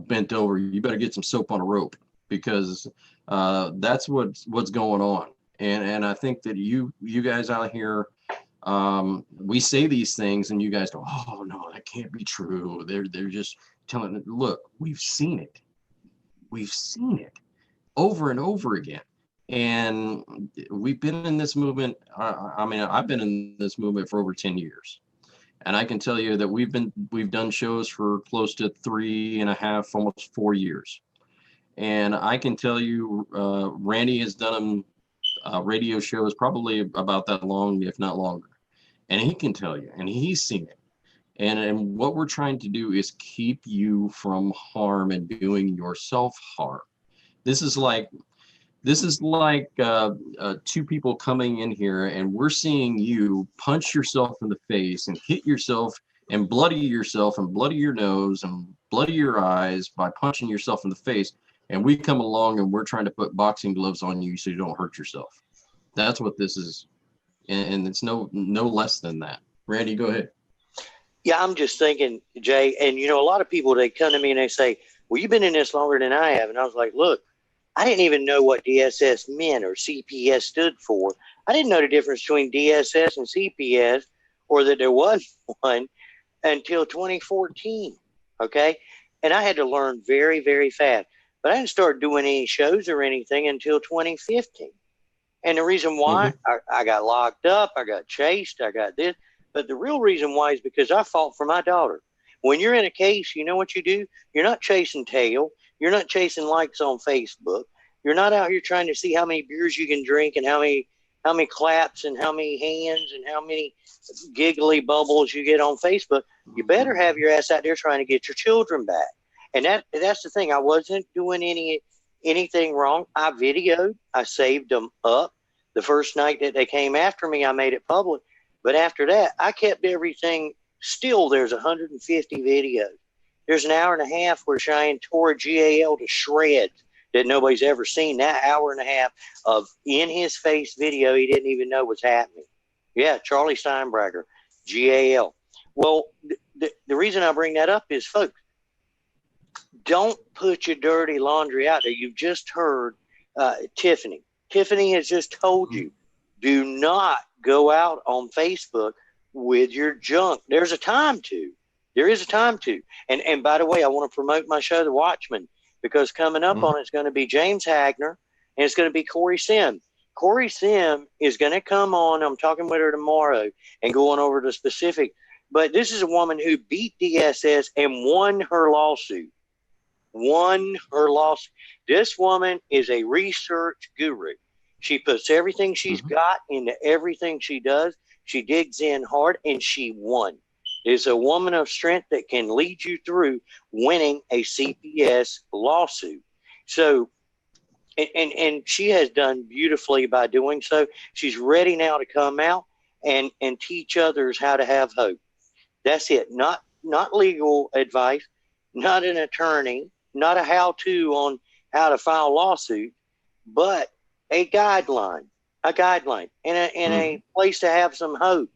bent over. You better get some soap on a rope, because that's what's going on. And I think that you guys out here, we say these things and you guys go, oh no, that can't be true. They're just telling it. Look, we've seen it. We've seen it over and over again. And we've been in this movement. I mean, I've been in this movement for over 10 years. And I can tell you that we've done shows for close to 3.5, almost 4 years. And I can tell you, Randy has done radio shows probably about that long, if not longer. And he can tell you, and he's seen it. And what we're trying to do is keep you from harm and doing yourself harm. This is like two people coming in here, and we're seeing you punch yourself in the face and hit yourself and bloody yourself and bloody your nose and bloody your eyes by punching yourself in the face. And we come along and we're trying to put boxing gloves on you so you don't hurt yourself. That's what this is. And it's no less than that. Randy, go ahead. Yeah, I'm just thinking, Jay, and a lot of people, they come to me and they say, well, you've been in this longer than I have. And I was like, look, I didn't even know what DSS meant or CPS stood for. I didn't know the difference between DSS and CPS, or that there was one, until 2014. Okay. And I had to learn very, very fast. But I didn't start doing any shows or anything until 2015. And the reason why, I got locked up, I got chased, I got this. But the real reason why is because I fought for my daughter. When you're in a case, you know what you do? You're not chasing tail. You're not chasing likes on Facebook. You're not out here trying to see how many beers you can drink and how many claps and how many hands and how many giggly bubbles you get on Facebook. You better have your ass out there trying to get your children back. And that's the thing. I wasn't doing anything wrong. I videoed. I saved them up. The first night that they came after me, I made it public. But after that, I kept everything. Still, there's 150 videos. There's an hour and a half where Cheyenne tore GAL to shreds that nobody's ever seen. That hour and a half of in his face video he didn't even know was happening. Yeah, Charlie Steinbrecher, GAL. Well, the reason I bring that up is, folks, don't put your dirty laundry out there. You've just heard Tiffany. Tiffany has just told you, do not go out on Facebook with your junk. There's a time to. There is a time to. And by the way, I want to promote my show, The Watchman, because coming up on it's going to be James Hagner and it's going to be Corey Sim. Corey Sim is going to come on. I'm talking with her tomorrow and going over the specific. But this is a woman who beat DSS and won her lawsuit. This woman is a research guru. She puts everything she's got into everything she does. She digs in hard, and she won. Is a woman of strength that can lead you through winning a CPS lawsuit. So, and she has done beautifully by doing so. She's ready now to come out and teach others how to have hope. That's it. Not legal advice, not an attorney, not a how-to on how to file a lawsuit, but a guideline, and a place to have some hope.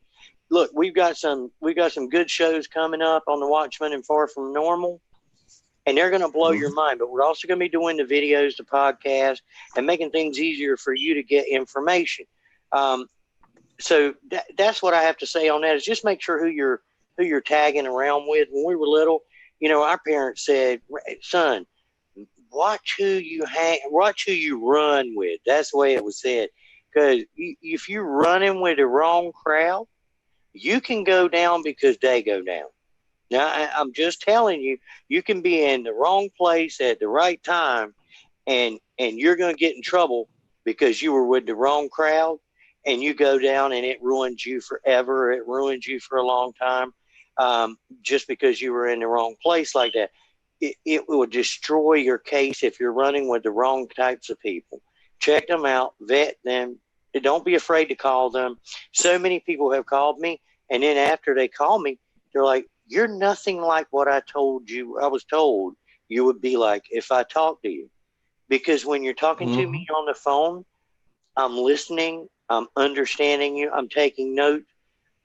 Look, we've got some good shows coming up on The Watchman and Far From Normal, and they're going to blow your mind. But we're also going to be doing the videos, the podcast, and making things easier for you to get information. So that's what I have to say on that. Is just make sure who you're tagging around with. When we were little, our parents said, "Son, watch who you run with." That's the way it was said. Because if you're running with the wrong crowd, you can go down because they go down. Now, I'm just telling you, you can be in the wrong place at the right time, and you're going to get in trouble because you were with the wrong crowd, and you go down, and it ruins you forever. It ruins you for a long time, just because you were in the wrong place like that. It will destroy your case if you're running with the wrong types of people. Check them out, vet them. Don't be afraid to call them. So many people have called me, and then after they call me, they're like, "You're nothing like what I told you. I was told you would be like if I talked to you." Because when you're talking to me on the phone, I'm listening, I'm understanding you, I'm taking notes.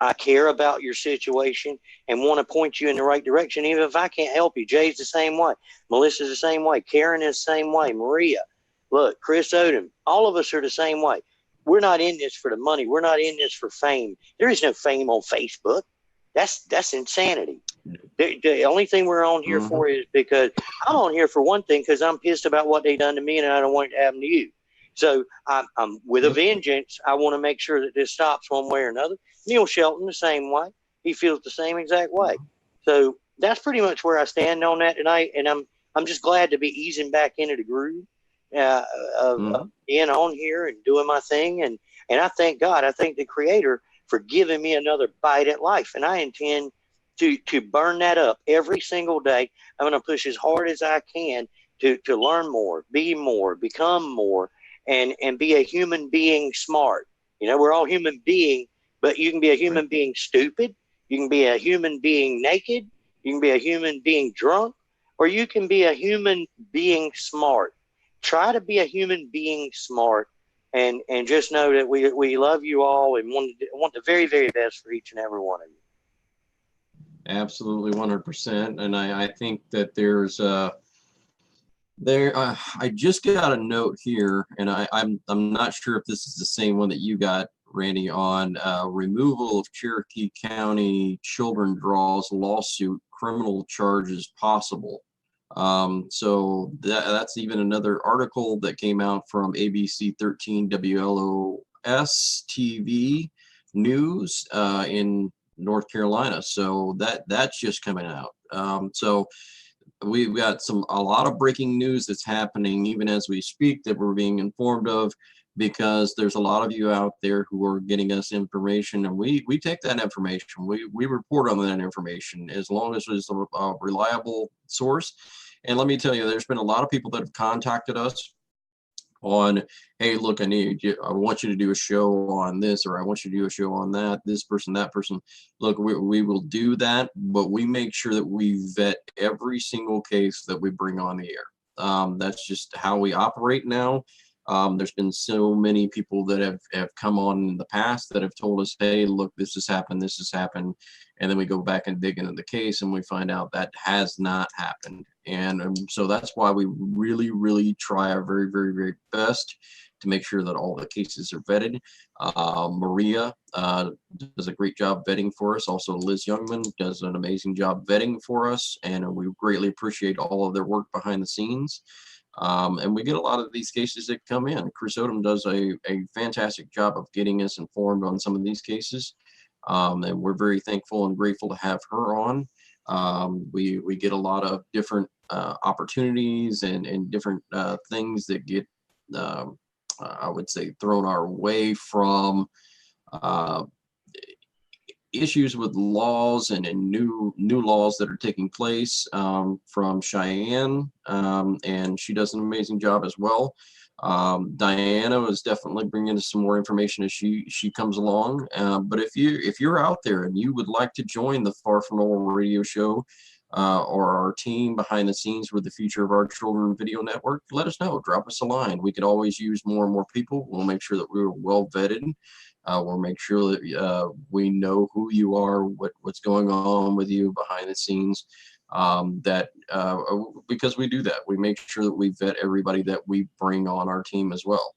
I care about your situation and want to point you in the right direction, even if I can't help you. Jay's the same way. Melissa's the same way. Karen is the same way. Maria, look, Chris Odom, all of us are the same way. We're not in this for the money. We're not in this for fame. There is no fame on Facebook. That's insanity. The only thing we're on here for is because I'm on here for one thing, because I'm pissed about what they done to me and I don't want it to happen to you. So I'm with a vengeance. I want to make sure that this stops one way or another. Neil Shelton, the same way. He feels the same exact way. So that's pretty much where I stand on that tonight. And I'm just glad to be easing back into the groove of being on here and doing my thing. And I thank God. I thank the Creator for giving me another bite at life. And I intend to burn that up every single day. I'm going to push as hard as I can to learn more, be more, become more, and be a human being smart. We're all human beings, but you can be a human being stupid. You can be a human being naked. You can be a human being drunk, or you can be a human being smart. Try to be a human being smart, and just know that we love you all and want the very, very best for each and every one of you. Absolutely, 100%. And I think that there's I just got a note here, and I'm not sure if this is the same one that you got, Randy, on removal of Cherokee County children draws lawsuit, criminal charges possible. So that's even another article that came out from ABC 13 WLOS TV News in North Carolina. So that's just coming out. So we've got a lot of breaking news that's happening even as we speak that we're being informed of, because there's a lot of you out there who are getting us information, and we take that information. We report on that information as long as it's a reliable source. And let me tell you, there's been a lot of people that have contacted us on, hey, look, I want you to do a show on this, or I want you to do a show on that, this person, that person. Look, we will do that, but we make sure that we vet every single case that we bring on the air. That's just how we operate now. There's been so many people that have come on in the past that have told us, hey, look, this has happened. And then we go back and dig into the case and we find out that has not happened. And so that's why we really, really try our very, very, very best to make sure that all the cases are vetted. Maria does a great job vetting for us. Also, Liz Youngman does an amazing job vetting for us. And we greatly appreciate all of their work behind the scenes. And we get a lot of these cases that come in. Chris Odom does a fantastic job of getting us informed on some of these cases. And we're very thankful and grateful to have her on. We get a lot of different opportunities and different things that get, I would say, thrown our way from issues with laws and new laws that are taking place from Cheyenne, and she does an amazing job as well. Diana is definitely bringing us some more information as she comes along. But if you're out there and you would like to join the Far From Normal radio show or our team behind the scenes with the Future of Our Children video network, let us know. Drop us a line. We could always use more and more people. We'll make sure that we're well vetted. We'll make sure that we know who you are, what's going on with you behind the scenes. Because we do that, we make sure that we vet everybody that we bring on our team as well.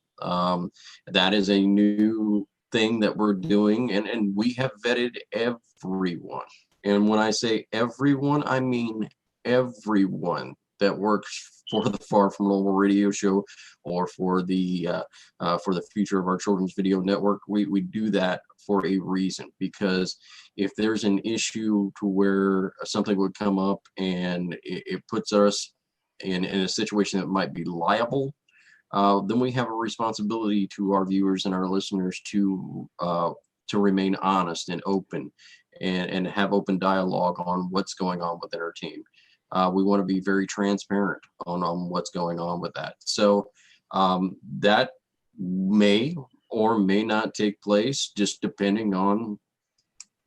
That is a new thing that we're doing, and we have vetted everyone. And when I say everyone, I mean everyone that works for the Far From Normal radio show or for the Future of Our Children's video network. We do that for a reason, because if there's an issue to where something would come up and it puts us in a situation that might be liable, then we have a responsibility to our viewers and our listeners to remain honest and open and have open dialogue on what's going on within our team. We want to be very transparent on what's going on with that. So that may or may not take place, just depending on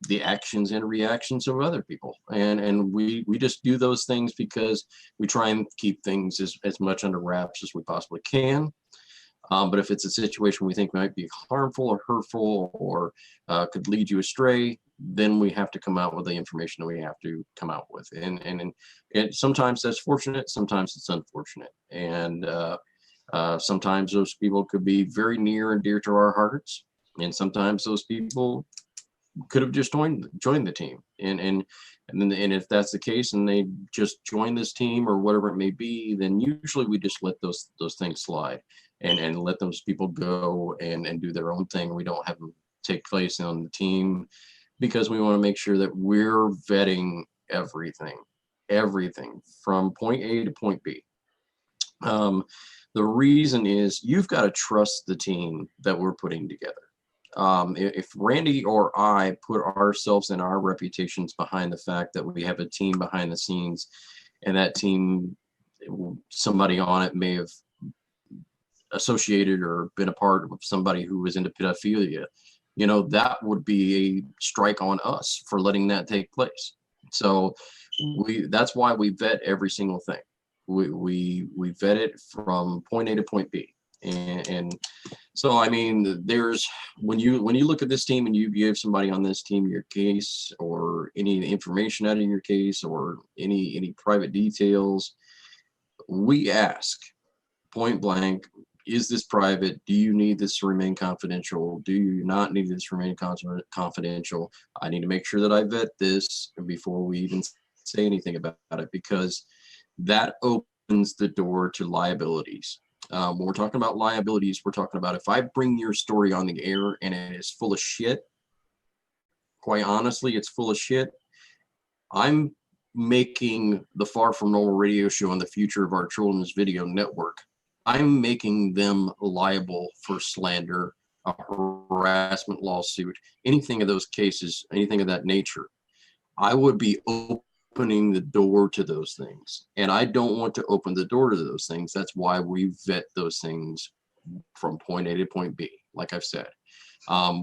the actions and reactions of other people. And we just do those things because we try and keep things as much under wraps as we possibly can. But if it's a situation we think might be harmful or hurtful or could lead you astray, then we have to come out with the information that we have to come out with. And sometimes that's fortunate, sometimes it's unfortunate. And sometimes those people could be very near and dear to our hearts. And sometimes those people could have just joined the team. And if that's the case and they just join this team or whatever it may be, then usually we just let those things slide and let those people go and do their own thing. We don't have them take place on the team, because we want to make sure that we're vetting everything from point A to point B. The reason is you've got to trust the team that we're putting together. If Randy or I put ourselves and our reputations behind the fact that we have a team behind the scenes, and that team, somebody on it may have associated or been a part of somebody who was into pedophilia, that would be a strike on us for letting that take place. So that's why we vet every single thing. We vet it from point A to point B. And so, I mean, when you look at this team and you give somebody on this team your case or any information out of your case or any private details, we ask point blank, is this private? Do you need this to remain confidential? Do you not need this to remain confidential? I need to make sure that I vet this before we even say anything about it, because that opens the door to liabilities. When we're talking about liabilities, we're talking about if I bring your story on the air and it is full of shit, quite honestly, it's full of shit. I'm making the Far From Normal radio show and the future of our children's video network. I'm making them liable for slander, a harassment lawsuit, anything of those cases, anything of that nature. I would be opening the door to those things. And I don't want to open the door to those things. That's why we vet those things from point A to point B, like I've said.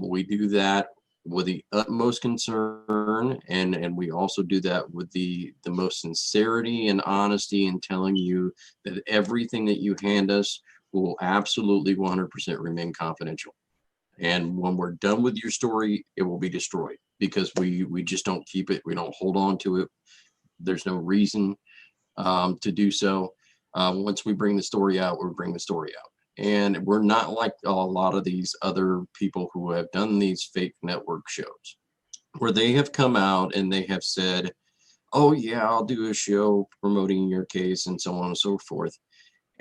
We do that with the utmost concern, and we also do that with the most sincerity and honesty in telling you that everything that you hand us will absolutely 100% remain confidential. And when we're done with your story, it will be destroyed because we just don't keep it. We don't hold on to it. There's no reason to do so. Once we bring the story out, we bring the story out. And we're not like a lot of these other people who have done these fake network shows where they have come out and they have said, oh yeah, I'll do a show promoting your case and so on and so forth.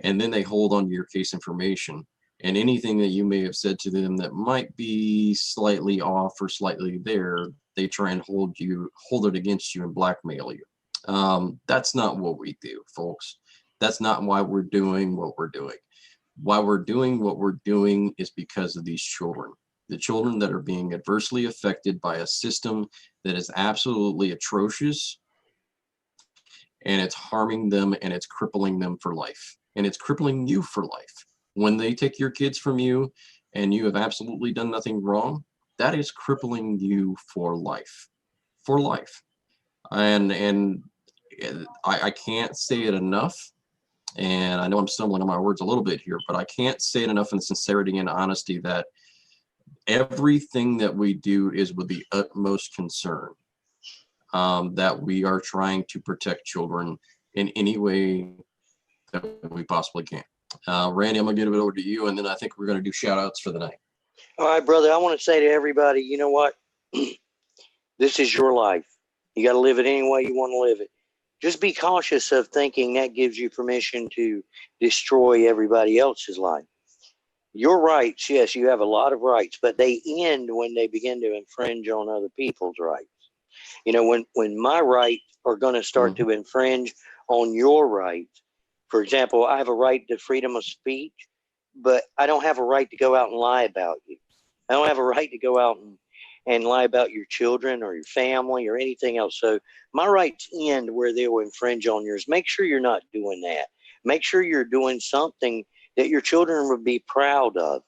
And then they hold on to your case information, and anything that you may have said to them that might be slightly off or slightly there, they try and hold it against you and blackmail you. That's not what we do, folks. That's not why we're doing what we're doing. Why we're doing what we're doing is because of these children, the children that are being adversely affected by a system that is absolutely atrocious, and it's harming them and it's crippling them for life, and it's crippling you for life. When they take your kids from you and you have absolutely done nothing wrong, that is crippling you for life, for life. And I can't say it enough. And I know I'm stumbling on my words a little bit here, but I can't say it enough in sincerity and honesty that everything that we do is with the utmost concern, that we are trying to protect children in any way that we possibly can. Randy, I'm going to give it over to you, and then I think we're going to do shout outs for the night. All right, brother, I want to say to everybody, you know what? This is your life. You got to live it any way you want to live it. Just be cautious of thinking that gives you permission to destroy everybody else's life. Your rights, yes, you have a lot of rights, but they end when they begin to infringe on other people's rights. You know, when my rights are going to start to infringe on your rights, for example, I have a right to freedom of speech, but I don't have a right to go out and lie about you. I don't have a right to go out and lie about your children or your family or anything else. So my rights end where they will infringe on yours. Make sure you're not doing that. Make sure you're doing something that your children would be proud of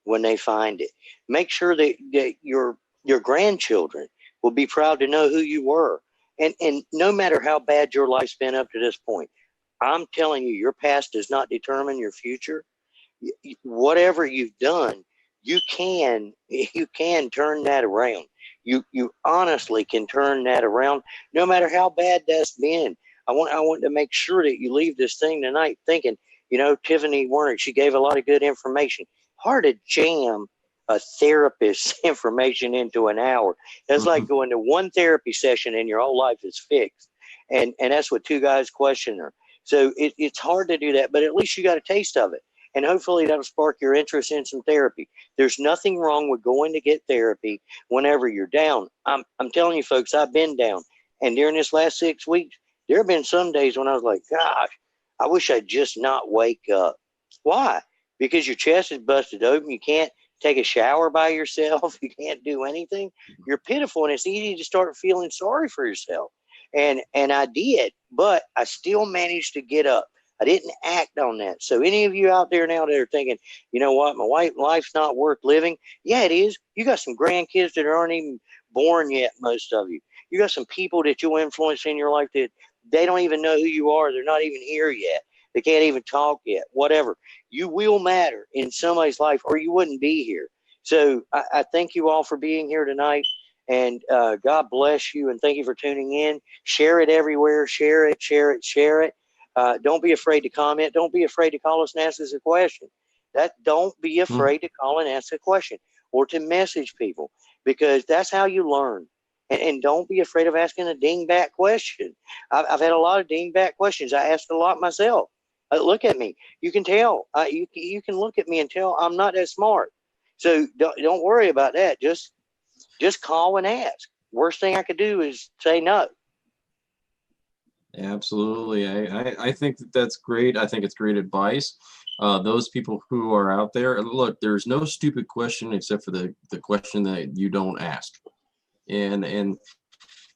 when they find it. Make sure that your grandchildren will be proud to know who you were. And no matter how bad your life's been up to this point, I'm telling you, your past does not determine your future. Whatever you've done, you can turn that around. You honestly can turn that around, no matter how bad that's been. I want to make sure that you leave this thing tonight thinking, you know, Tiffany Werhner, she gave a lot of good information. Hard to jam a therapist's information into an hour. That's like going to one therapy session and your whole life is fixed. And that's what two guys question her. So it's hard to do that, but at least you got a taste of it. And hopefully that'll spark your interest in some therapy. There's nothing wrong with going to get therapy whenever you're down. I'm telling you, folks, I've been down. And during this last 6 weeks, there have been some days when I was like, gosh, I wish I'd just not wake up. Why? Because your chest is busted open. You can't take a shower by yourself. You can't do anything. You're pitiful, and it's easy to start feeling sorry for yourself. And I did, but I still managed to get up. I didn't act on that. So any of you out there now that are thinking, you know what, my life's not worth living. Yeah, it is. You got some grandkids that aren't even born yet, most of you. You got some people that you'll influence in your life that they don't even know who you are. They're not even here yet. They can't even talk yet, whatever. You will matter in somebody's life or you wouldn't be here. So I thank you all for being here tonight. And God bless you, and thank you for tuning in. Share it everywhere. Share it, share it, share it. Don't be afraid to comment. Don't be afraid to call us and ask us a question. Don't be afraid to call and ask a question or to message people, because that's how you learn. And don't be afraid of asking a dingbat question. I've had a lot of dingbat questions. I asked a lot myself. Look at me. You can tell. You can look at me and tell I'm not that smart. So don't worry about that. Just call and ask. worst thing I could do is say no. Absolutely. I think that that's great. I think it's great advice. Those people who are out there, look, there's no stupid question except for the question that you don't ask. And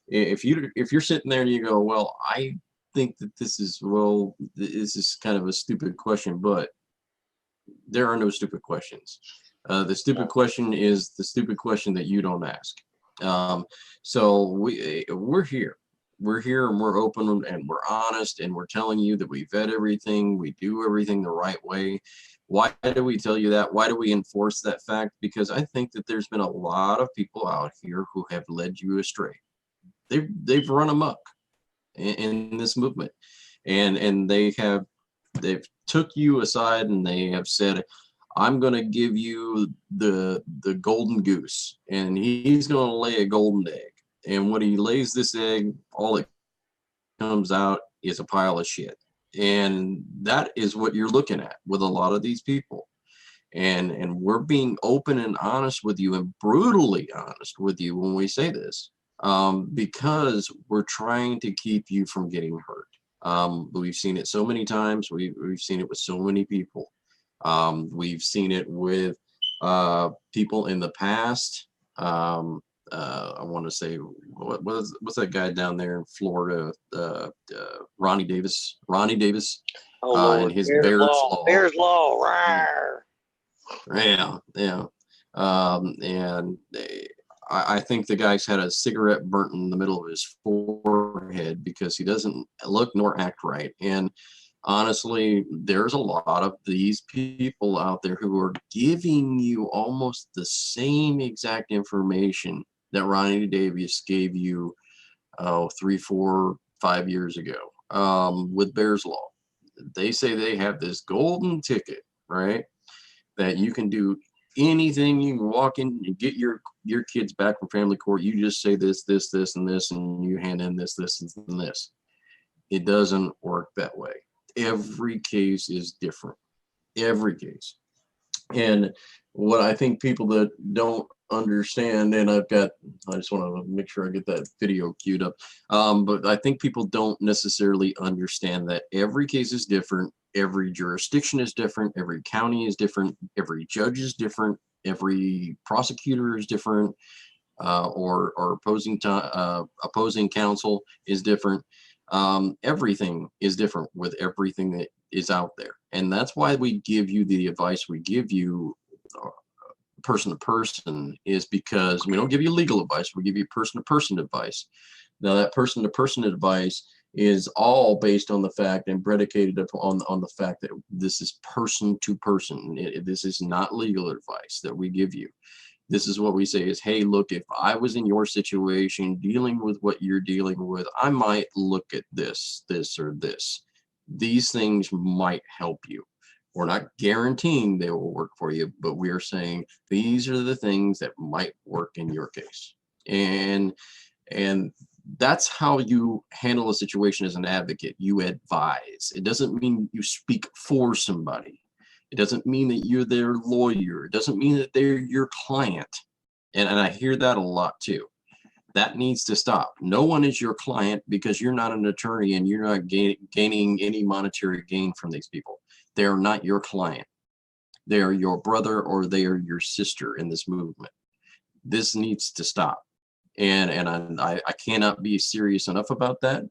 if you're sitting there and you go, well, I think that this is kind of a stupid question, but there are no stupid questions. The stupid question is the stupid question that you don't ask. So we're here. We're here and we're open and we're honest and we're telling you that we vet everything, we do everything the right way. Why do we tell you that? Why do we enforce that fact? Because I think that there's been a lot of people out here who have led you astray. They've run amok in this movement, and they've took you aside and they have said, I'm going to give you the golden goose, and he's going to lay a golden egg. And when he lays this egg, all it comes out is a pile of shit. And that is what you're looking at with a lot of these people. And we're being open and honest with you and brutally honest with you when we say this, because we're trying to keep you from getting hurt. We've seen it so many times. We've seen it with so many people. We've seen it with people in the past. I want to say, what's that guy down there in Florida? Ronnie Davis. Oh, Lord. And his Bears Law. Bears Law. Rawr. Yeah. And I think the guy's had a cigarette burnt in the middle of his forehead because he doesn't look nor act right. And honestly, there's a lot of these people out there who are giving you almost the same exact information that Ronnie Davis gave you 3, 4, 5 years ago with Bears Law. They say they have this golden ticket, right? That you can do anything. You can walk in and get your kids back from family court. You just say this, and this, and you hand in this, and this. It doesn't work that way. Every case is different. Every case. And what I think people that don't understand, and I just want to make sure I get that video queued up. But I think people don't necessarily understand that every case is different. Every jurisdiction is different. Every county is different. Every judge is different. Every prosecutor is different. Or opposing counsel is different. Everything is different with everything that is out there. And that's why we give you the advice we give you person to person, is because we don't give you legal advice. We give you person to person advice. Now that person to person advice is all based on the fact and predicated on the fact that this is person to person. This is not legal advice that we give you. This is what we say is, hey, look, if I was in your situation dealing with what you're dealing with, I might look at this, or this. These things might help you. We're not guaranteeing they will work for you, but we are saying these are the things that might work in your case. And that's how you handle a situation as an advocate. You advise. It doesn't mean you speak for somebody. It doesn't mean that you're their lawyer. It doesn't mean that they're your client. And I hear that a lot too. That needs to stop. No one is your client because you're not an attorney and you're not gaining any monetary gain from these people. They are not your client. They are your brother or they are your sister in this movement. This needs to stop. And I cannot be serious enough about that.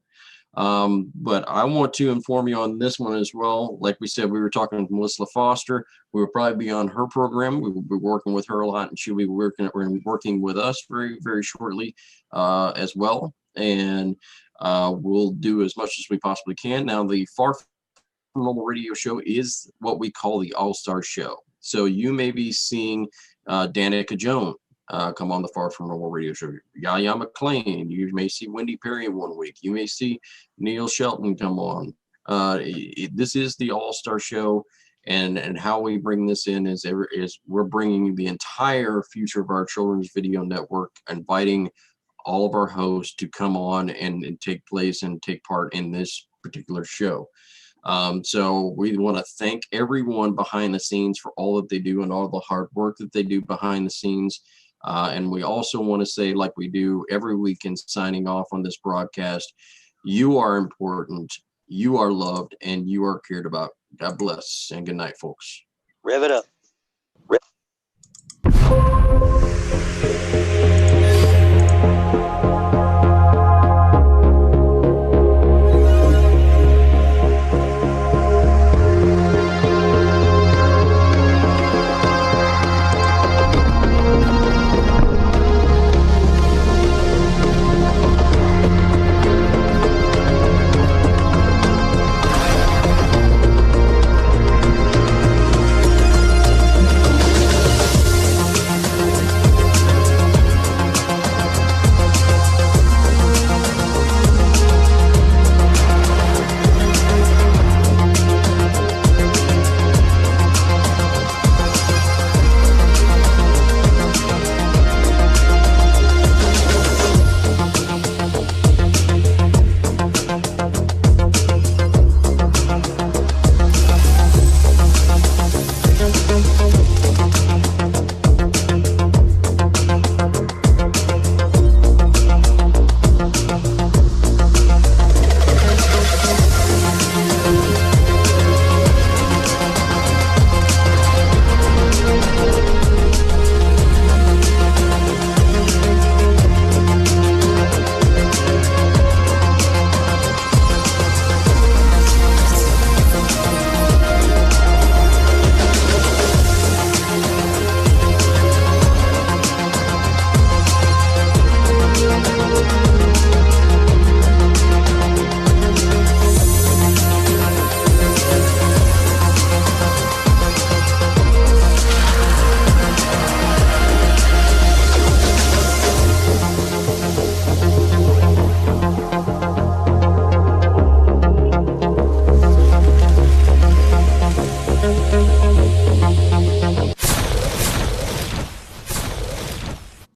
But I want to inform you on this one as well. Like we said, we were talking with Melissa Foster. We will probably be on her program. We will be working with her a lot, and she'll be working with us very, very shortly as well. And we'll do as much as we possibly can. Now, the Far From Normal Radio Show is what we call the All-Star Show. So you may be seeing Danica Jones come on the Far From Normal Radio Show. Yaya McClain. You may see Wendy Perry one week. You may see Neil Shelton come on. This is the All-Star Show, and how we bring this in is we're bringing the entire future of our children's video network, inviting all of our hosts to come on and take place and take part in this particular show. So we want to thank everyone behind the scenes for all that they do and all the hard work that they do behind the scenes. And we also want to say, like we do every week in signing off on this broadcast, you are important, you are loved, and you are cared about. God bless and good night, folks. Rev it up.